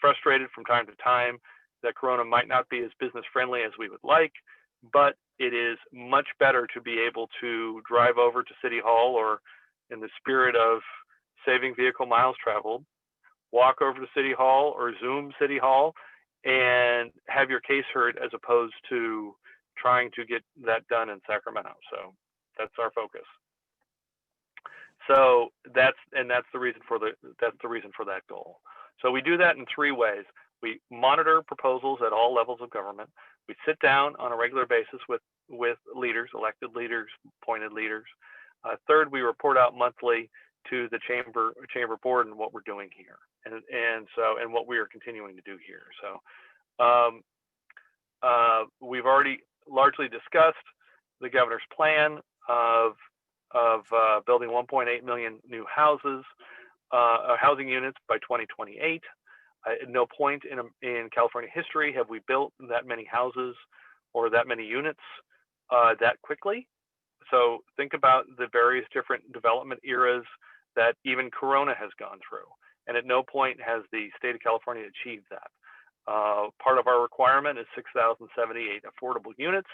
frustrated from time to time that Corona might not be as business friendly as we would like, but it is much better to be able to drive over to City Hall, or in the spirit of saving vehicle miles traveled, walk over to City Hall or Zoom City Hall and have your case heard, as opposed to trying to get that done in Sacramento. So that's our focus. So that's the reason for that goal. So we do that in three ways. We monitor proposals at all levels of government. We sit down on a regular basis with leaders, elected leaders, appointed leaders. Third, we report out monthly to the chamber board and what we're doing here, and what we are continuing to do here. So we've already largely discussed the governor's plan of building 1.8 million new housing units by 2028. At no point in California history have we built that many houses or that many units that quickly. So think about the various different development eras that even Corona has gone through. And at no point has the state of California achieved that. Part of our requirement is 6,078 affordable units.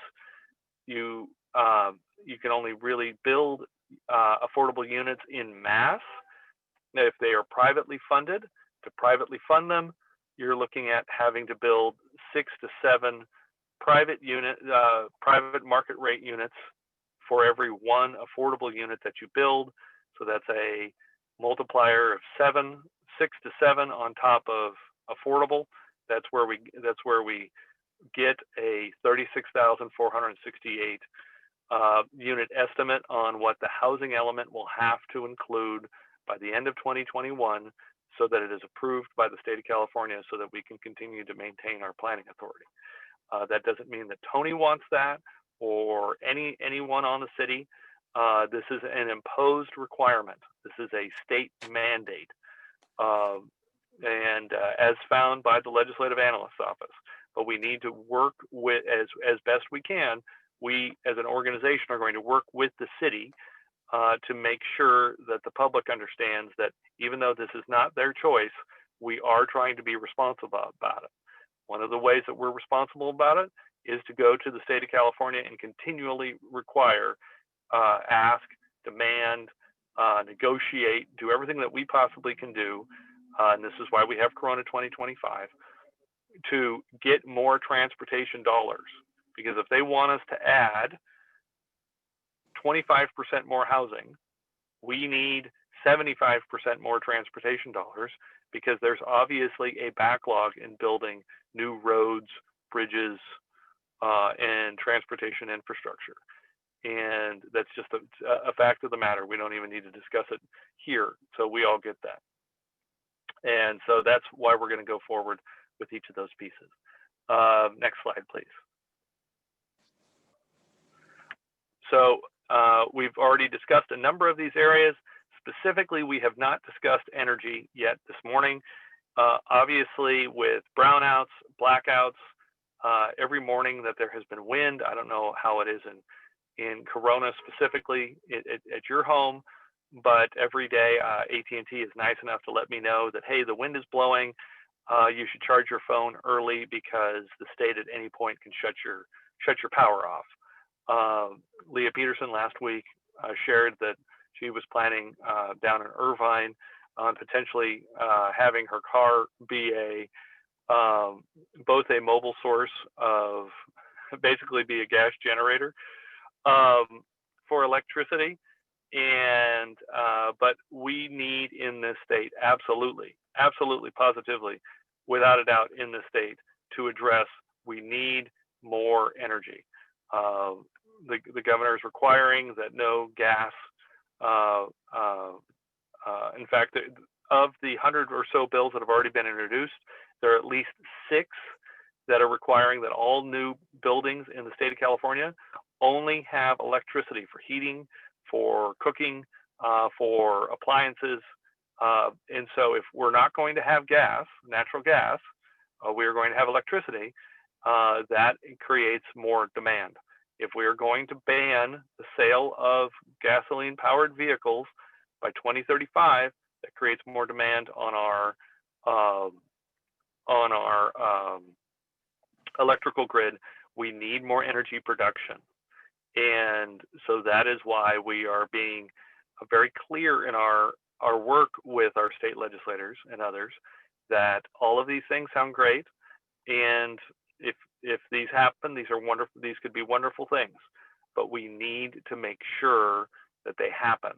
You can only really build affordable units in mass if they are privately funded. To privately fund them, you're looking at having to build 6 to 7 private market rate units for every one affordable unit that you build. So that's a multiplier of 6 to 7 on top of affordable. That's where we get a 36,468 unit estimate on what the housing element will have to include by the end of 2021, so that it is approved by the state of California, so that we can continue to maintain our planning authority. That doesn't mean that Tony wants that, or anyone on the city. This is an imposed requirement. This is a state mandate, and as found by the Legislative Analyst's Office. But we need to work with, as best we can. We, as an organization, are going to work with the city to make sure that the public understands that even though this is not their choice, we are trying to be responsible about it. One of the ways that we're responsible about it is to go to the state of California and continually require, ask, demand, negotiate, do everything that we possibly can do. And this is why we have Corona 2025, to get more transportation dollars. Because if they want us to add 25% more housing, we need 75% more transportation dollars, because there's obviously a backlog in building new roads, bridges, and transportation infrastructure. And that's just a fact of the matter. We don't even need to discuss it here. So we all get that. And so that's why we're going to go forward with each of those pieces. Next slide, please. So we've already discussed a number of these areas. Specifically, we have not discussed energy yet this morning. Obviously, with brownouts, blackouts, every morning that there has been wind, I don't know how it is in Corona specifically at your home, but every day AT&T is nice enough to let me know that, hey, the wind is blowing. You should charge your phone early, because the state at any point can shut your power off. Leah Peterson last week shared that she was planning down in Irvine on potentially having her car be both a mobile source of, basically be a gas generator for electricity. And but we need in this state, absolutely, positively, without a doubt, in this state, to address, we need more energy. The governor is requiring that no gas. In fact, of the 100 or so bills that have already been introduced, there are at least 6 that are requiring that all new buildings in the state of California only have electricity for heating, for cooking, for appliances. And so if we're not going to have gas, natural gas, we are going to have electricity. That creates more demand. If we are going to ban the sale of gasoline-powered vehicles by 2035, that creates more demand on our electrical grid. We need more energy production, and so that is why we are being very clear in our work with our state legislators and others that all of these things sound great, and if these happen, these are wonderful. These could be wonderful things, but we need to make sure that they happen,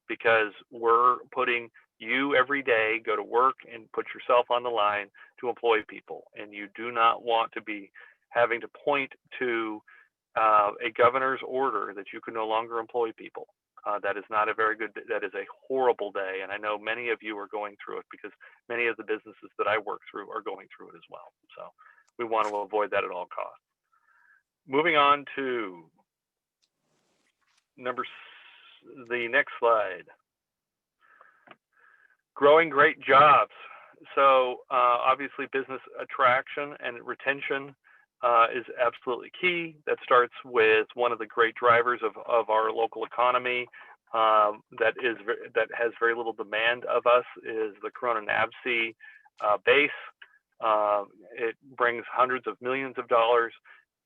because we're putting you every day, go to work and put yourself on the line to employ people, and you do not want to be having to point to a governor's order that you can no longer employ people. That is not a very good, that is a horrible day. And I know many of you are going through it, because many of the businesses that I work through are going through it as well. So we want to avoid that at all costs. Moving on to the next slide. Growing great jobs. So obviously business attraction and retention is absolutely key. That starts with one of the great drivers of our local economy that has very little demand of us is the Corona NABC base. It brings hundreds of millions of dollars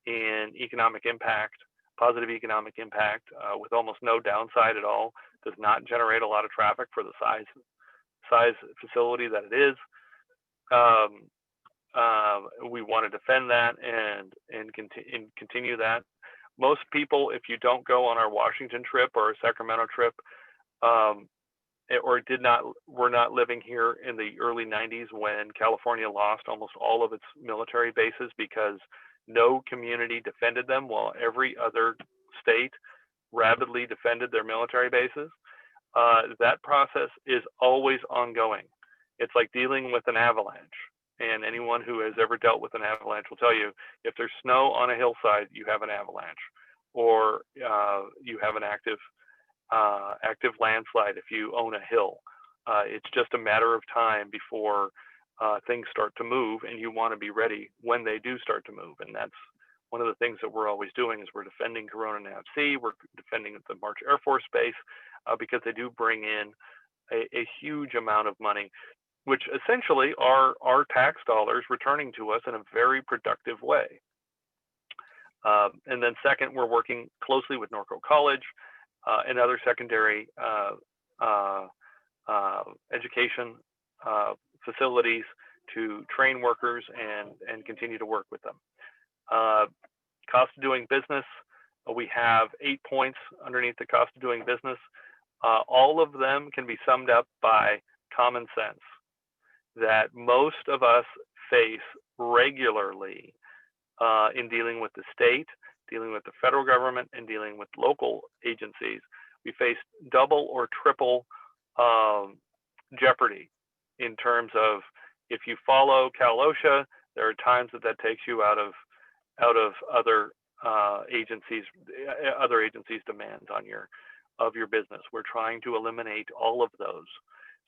in economic impact, positive economic impact, with almost no downside at all. Does not generate a lot of traffic for the size facility that it is. We want to defend that and continue that. Most people, if you don't go on our Washington trip or our Sacramento trip, were not living here in the early 90s when California lost almost all of its military bases because no community defended them while every other state rapidly defended their military bases. That process is always ongoing. It's like dealing with an avalanche. And anyone who has ever dealt with an avalanche will tell you, if there's snow on a hillside, you have an avalanche, or you have an active landslide if you own a hill. It's just a matter of time before things start to move, and you want to be ready when they do start to move. And that's one of the things that we're always doing is we're defending Corona NABC, we're defending the March Air Force Base, because they do bring in a huge amount of money, which essentially are our tax dollars returning to us in a very productive way. And then second, we're working closely with Norco College and other secondary education facilities to train workers and continue to work with them. Cost of doing business, we have 8 points underneath the cost of doing business. All of them can be summed up by common sense that most of us face regularly in dealing with the state, dealing with the federal government, and dealing with local agencies. We face double or triple jeopardy in terms of if you follow Cal OSHA, there are times that takes you out of other agencies' demands on your business. We're trying to eliminate all of those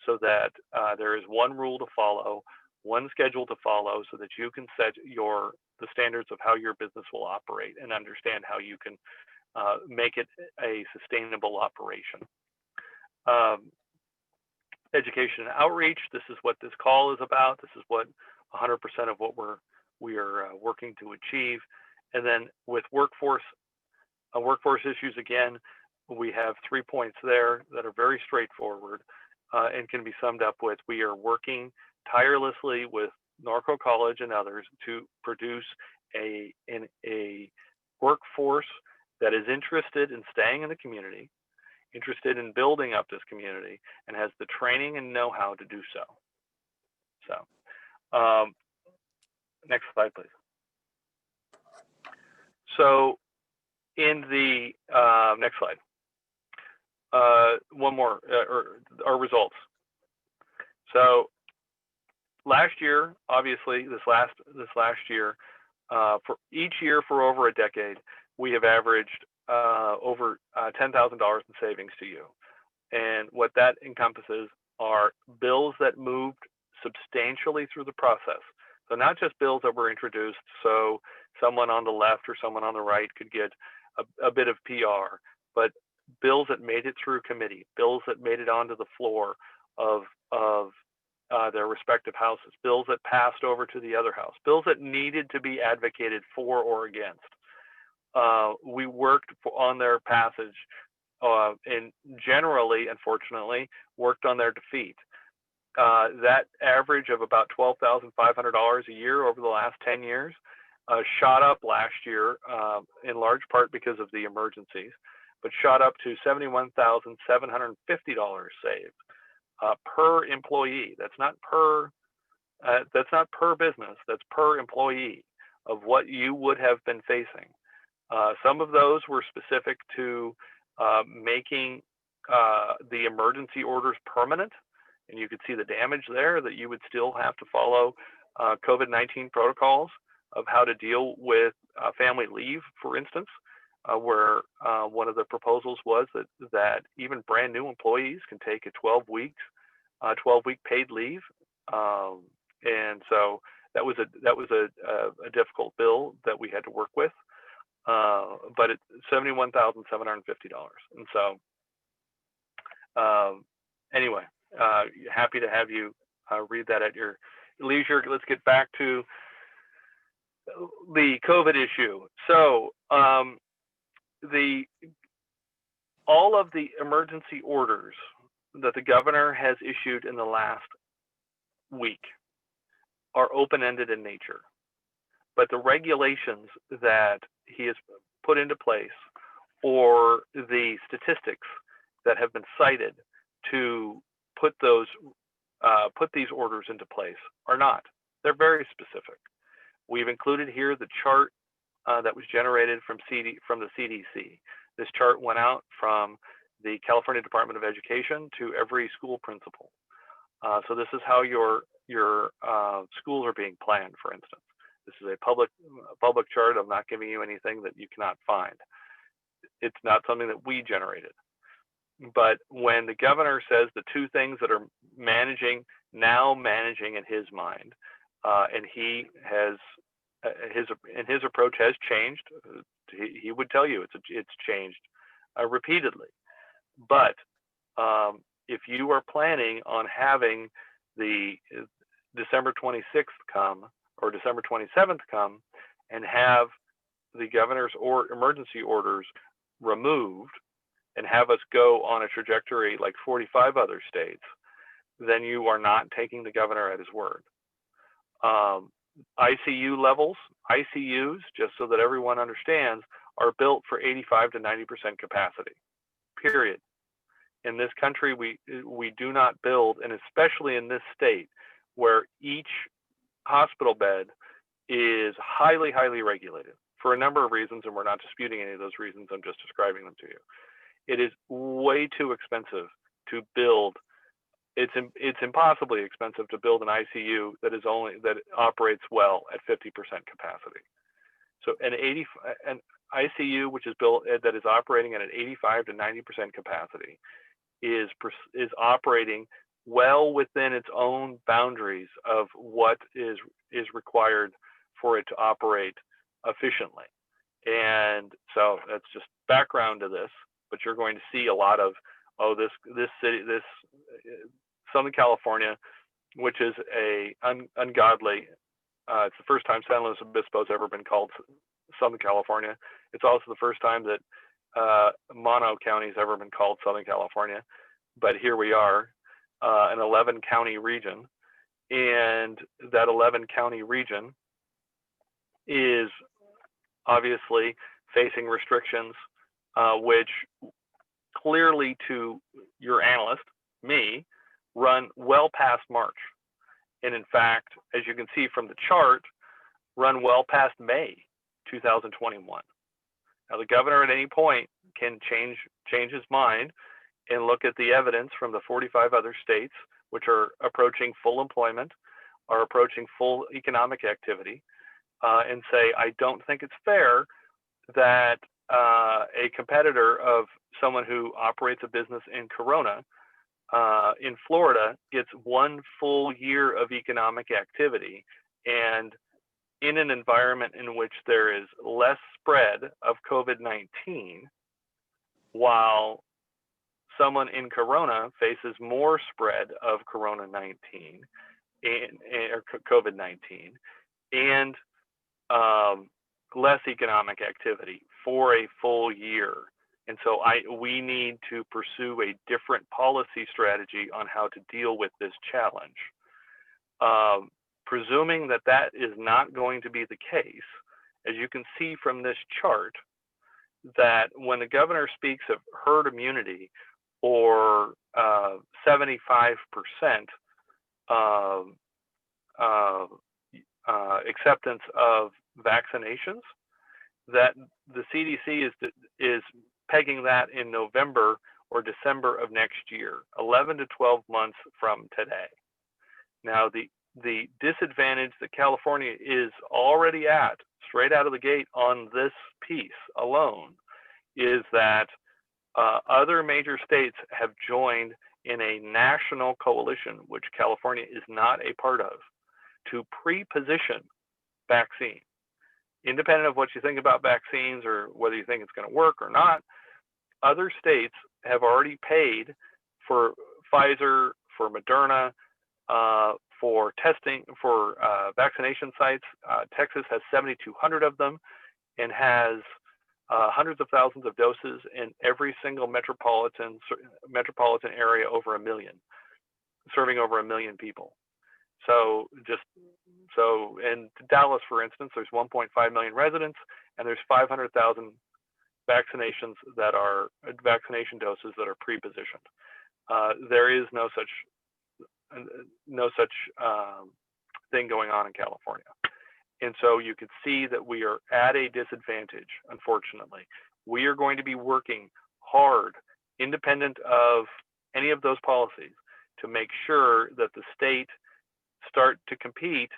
so that there is one rule to follow, one schedule to follow, so that you can set the standards of how your business will operate and understand how you can make it a sustainable operation. Education and outreach, this is what this call is about. This is what 100% of what we are working to achieve. And then with workforce issues, again, we have 3 points there that are very straightforward and can be summed up with, we are working tirelessly with Norco College and others to produce a workforce that is interested in staying in the community, interested in building up this community, and has the training and know-how to do so. So, next slide, please. So, in the next slide, one more, our results. So, last year, obviously, this last year, for each year for over a decade, we have averaged over $10,000 in savings to you. And what that encompasses are bills that moved substantially through the process. So not just bills that were introduced so someone on the left or someone on the right could get a bit of PR, but bills that made it through committee, bills that made it onto the floor of their respective houses, bills that passed over to the other house, bills that needed to be advocated for or against. We worked on their passage and generally, unfortunately, worked on their defeat. That average of about $12,500 a year over the last 10 years shot up last year in large part because of the emergencies, but shot up to $71,750 saved per employee. That's not per business. That's per employee of what you would have been facing. Some of those were specific to making the emergency orders permanent, and you could see the damage there, that you would still have to follow COVID-19 protocols of how to deal with family leave, for instance, where one of the proposals was that even brand new employees can take a 12-week paid leave. And so that was a difficult bill that we had to work with, but it's $71,750. And so anyway, happy to have you read that at your leisure. Let's get back to the COVID issue. So all of the emergency orders that the governor has issued in the last week are open-ended in nature, but the regulations that he has put into place, or the statistics that have been cited to put these orders into place, are not. They're very specific. We've included here the chart that was generated from the CDC. This chart went out from the California Department of Education to every school principal. So this is how your schools are being planned, for instance. This is a public chart. I'm not giving you anything that you cannot find. It's not something that we generated. But when the governor says the two things that are managing in his mind, and he has his approach has changed. He would tell you it's changed repeatedly. But if you are planning on having the December 26th come or December 27th come and have the governor's or emergency orders removed and have us go on a trajectory like 45 other states, then you are not taking the governor at his word. ICU levels, ICUs, just so that everyone understands, are built for 85 to 90% capacity, period. In this country, we do not build, and especially in this state, where each hospital bed is highly, highly regulated for a number of reasons, and we're not disputing any of those reasons, I'm just describing them to you. It is way too expensive to build. It's impossibly expensive to build an ICU that operates well at 50% capacity. So an ICU which is built that is operating at an 85 to 90% capacity is operating well within its own boundaries of what is required for it to operate efficiently. And so that's just background to this. But you're going to see a lot of this Southern California, which is a ungodly. It's the first time San Luis Obispo has ever been called Southern California. It's also the first time that Mono County has ever been called Southern California. But here we are, an 11-county region, and that 11-county region is obviously facing restrictions, which clearly, to your analyst, me, run well past March. And in fact, as you can see from the chart, run well past May 2021. Now, the governor at any point can change his mind and look at the evidence from the 45 other states which are approaching full employment, are approaching full economic activity, and say, I don't think it's fair that a competitor of someone who operates a business in Corona, in Florida, gets one full year of economic activity, and in an environment in which there is less spread of COVID-19, while someone in Corona faces more spread of Corona-19 or COVID-19 and less economic activity for a full year. And so we need to pursue a different policy strategy on how to deal with this challenge. Presuming that is not going to be the case, as you can see from this chart, that when the governor speaks of herd immunity or 75% acceptance of vaccinations, that the CDC is pegging that in November or December of next year, 11 to 12 months from today. Now, the disadvantage that California is already at, straight out of the gate on this piece alone, is that other major states have joined in a national coalition, which California is not a part of, to pre-position vaccine. Independent of what you think about vaccines or whether you think it's going to work or not, other states have already paid for Pfizer, for Moderna, for testing, for vaccination sites. Texas has 7,200 of them and has hundreds of thousands of doses in every single metropolitan area over 1 million, serving over 1 million people. So in Dallas, for instance, there's 1.5 million residents, and there's 500,000 vaccination doses that are pre-positioned. There is no such thing going on in California. And so you can see that we are at a disadvantage, unfortunately. We are going to be working hard, independent of any of those policies, to make sure that the state start to compete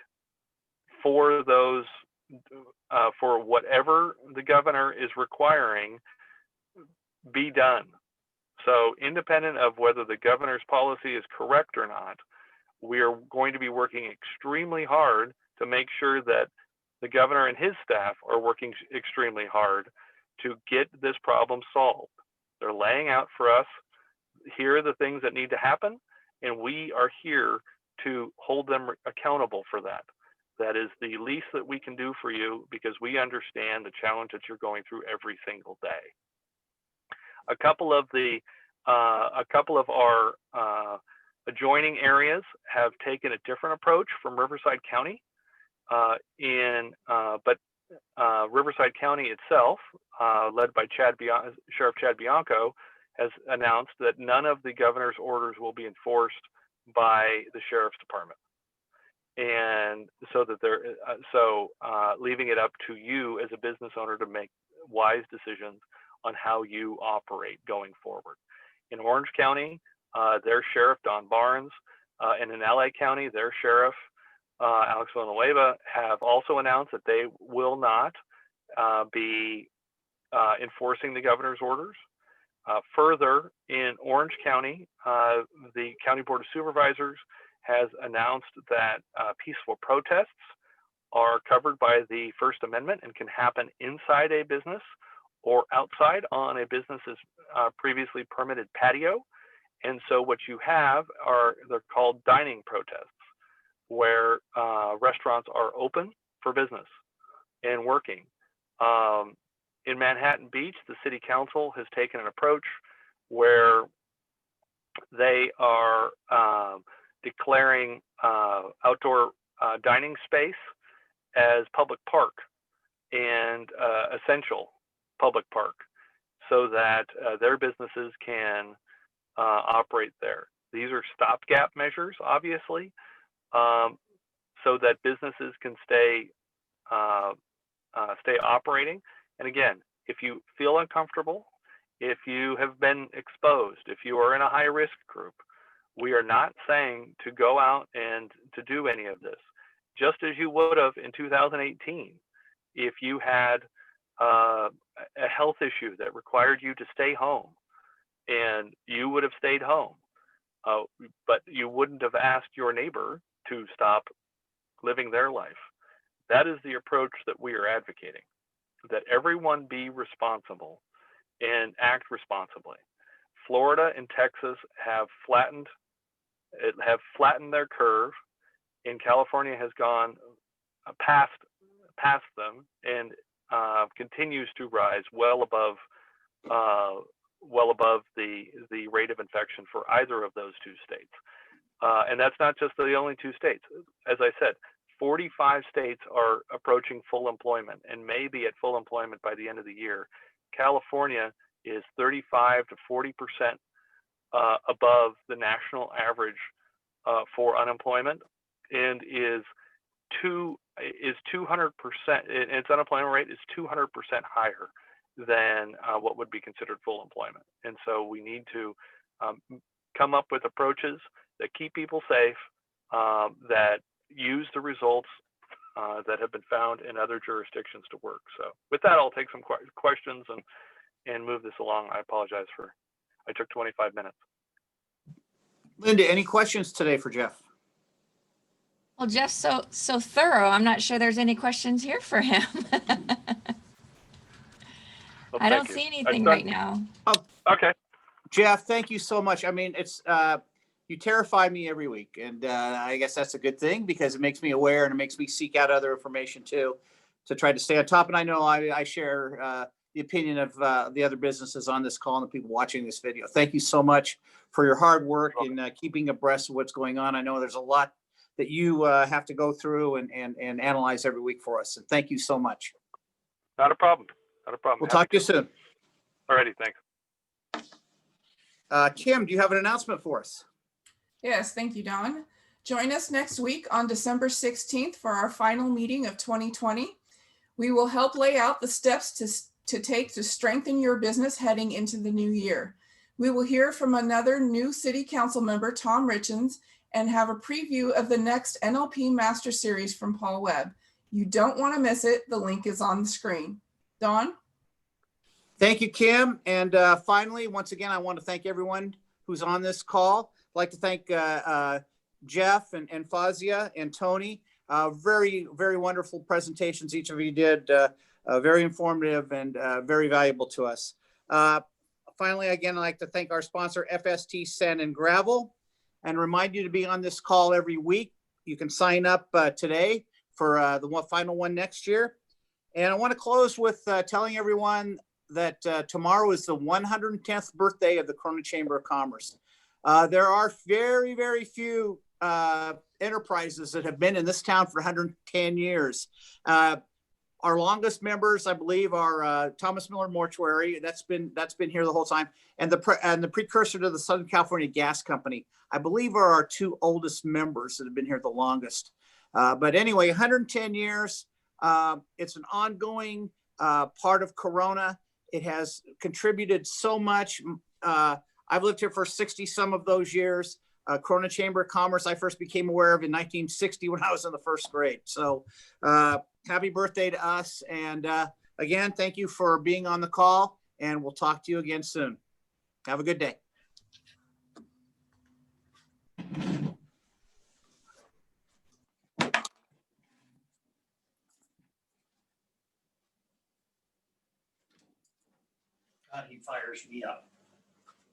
for those, for whatever the governor is requiring be done. So independent of whether the governor's policy is correct or not, we are going to be working extremely hard to make sure that the governor and his staff are working extremely hard to get this problem solved. They're laying out for us, here are the things that need to happen, and we are here to hold them accountable for that. That is the least that we can do for you, because we understand the challenge that you're going through every single day. A couple of our adjoining areas have taken a different approach from Riverside County. But Riverside County itself, led by Sheriff Chad Bianco, has announced that none of the governor's orders will be enforced by the sheriff's department, and so that leaving it up to you as a business owner to make wise decisions on how you operate going forward. In Orange County, their sheriff Don Barnes, and in LA County, their sheriff Alex Villanueva have also announced that they will not be enforcing the governor's orders. Further, in Orange County, the County Board of Supervisors has announced that peaceful protests are covered by the First Amendment and can happen inside a business or outside on a business's previously permitted patio. And so what you have they're called dining protests, where restaurants are open for business and working. In Manhattan Beach, the city council has taken an approach where they are declaring outdoor dining space as public park and essential public park, so that their businesses can operate there. These are stopgap measures, obviously, so that businesses can stay operating. And again, if you feel uncomfortable, if you have been exposed, if you are in a high-risk group, we are not saying to go out and to do any of this. Just as you would have in 2018, if you had a health issue that required you to stay home, and you would have stayed home, but you wouldn't have asked your neighbor to stop living their life. That is the approach that we are advocating, that everyone be responsible and act responsibly. Florida and Texas have flattened their curve, and California has gone past them and continues to rise well above the rate of infection for either of those two states. And that's not just the only two states. As I said, 45 states are approaching full employment and may be at full employment by the end of the year. California is 35 to 40% above the national average for unemployment, and is 200%. Its unemployment rate is 200% higher than what would be considered full employment. And so we need to come up with approaches that keep people safe, that use the results that have been found in other jurisdictions to work. So with that, I'll take some questions and move this along. I apologize I took 25 minutes. Linda, any questions today for Jeff? Well, Well, Jeff's so thorough. I'm not sure there's any questions here for him. Well, I don't thank you. see anything right now. Okay. Jeff, thank you so much. I mean, it's you terrify me every week, and I guess that's a good thing because it makes me aware and it makes me seek out other information too, to try to stay on top. And I know I share the opinion of the other businesses on this call and the people watching this video. Thank you so much for your hard work in keeping abreast of what's going on. I know there's a lot that you have to go through and analyze every week for us. And thank you so much. Not a problem. Not a problem. We'll talk to you soon. Alrighty, thanks. Kim, do you have an announcement for us? Yes, thank you, Don. Join us next week on December 16th for our final meeting of 2020. We will help lay out the steps to take to strengthen your business heading into the new year. We will hear from another new City Council member, Tom Richens, and have a preview of the next NLP Master Series from Paul Webb. You don't want to miss it. The link is on the screen. Don? Thank you, Kim. And finally, once again, I want to thank everyone who's on this call. I'd like to thank Jeff and Fauzia and Tony. Very, very wonderful presentations each of you did. Very informative and very valuable to us. Finally, again, I'd like to thank our sponsor, FST Sand and Gravel, and remind you to be on this call every week. You can sign up today for the final one next year. And I want to close with telling everyone that tomorrow is the 110th birthday of the Corona Chamber of Commerce. There are very, very few enterprises that have been in this town for 110 years. Our longest members, I believe, are Thomas Miller Mortuary. That's been here the whole time, and the precursor to the Southern California Gas Company, I believe, are our two oldest members that have been here the longest. But anyway, 110 years. It's an ongoing part of Corona. It has contributed so much. I've lived here for 60 some of those years. Corona Chamber of Commerce, I first became aware of in 1960 when I was in the first grade. So happy birthday to us. And again, thank you for being on the call, and we'll talk to you again soon. Have a good day. God, he fires me up.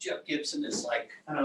Jeff Gibson is like, I don't know.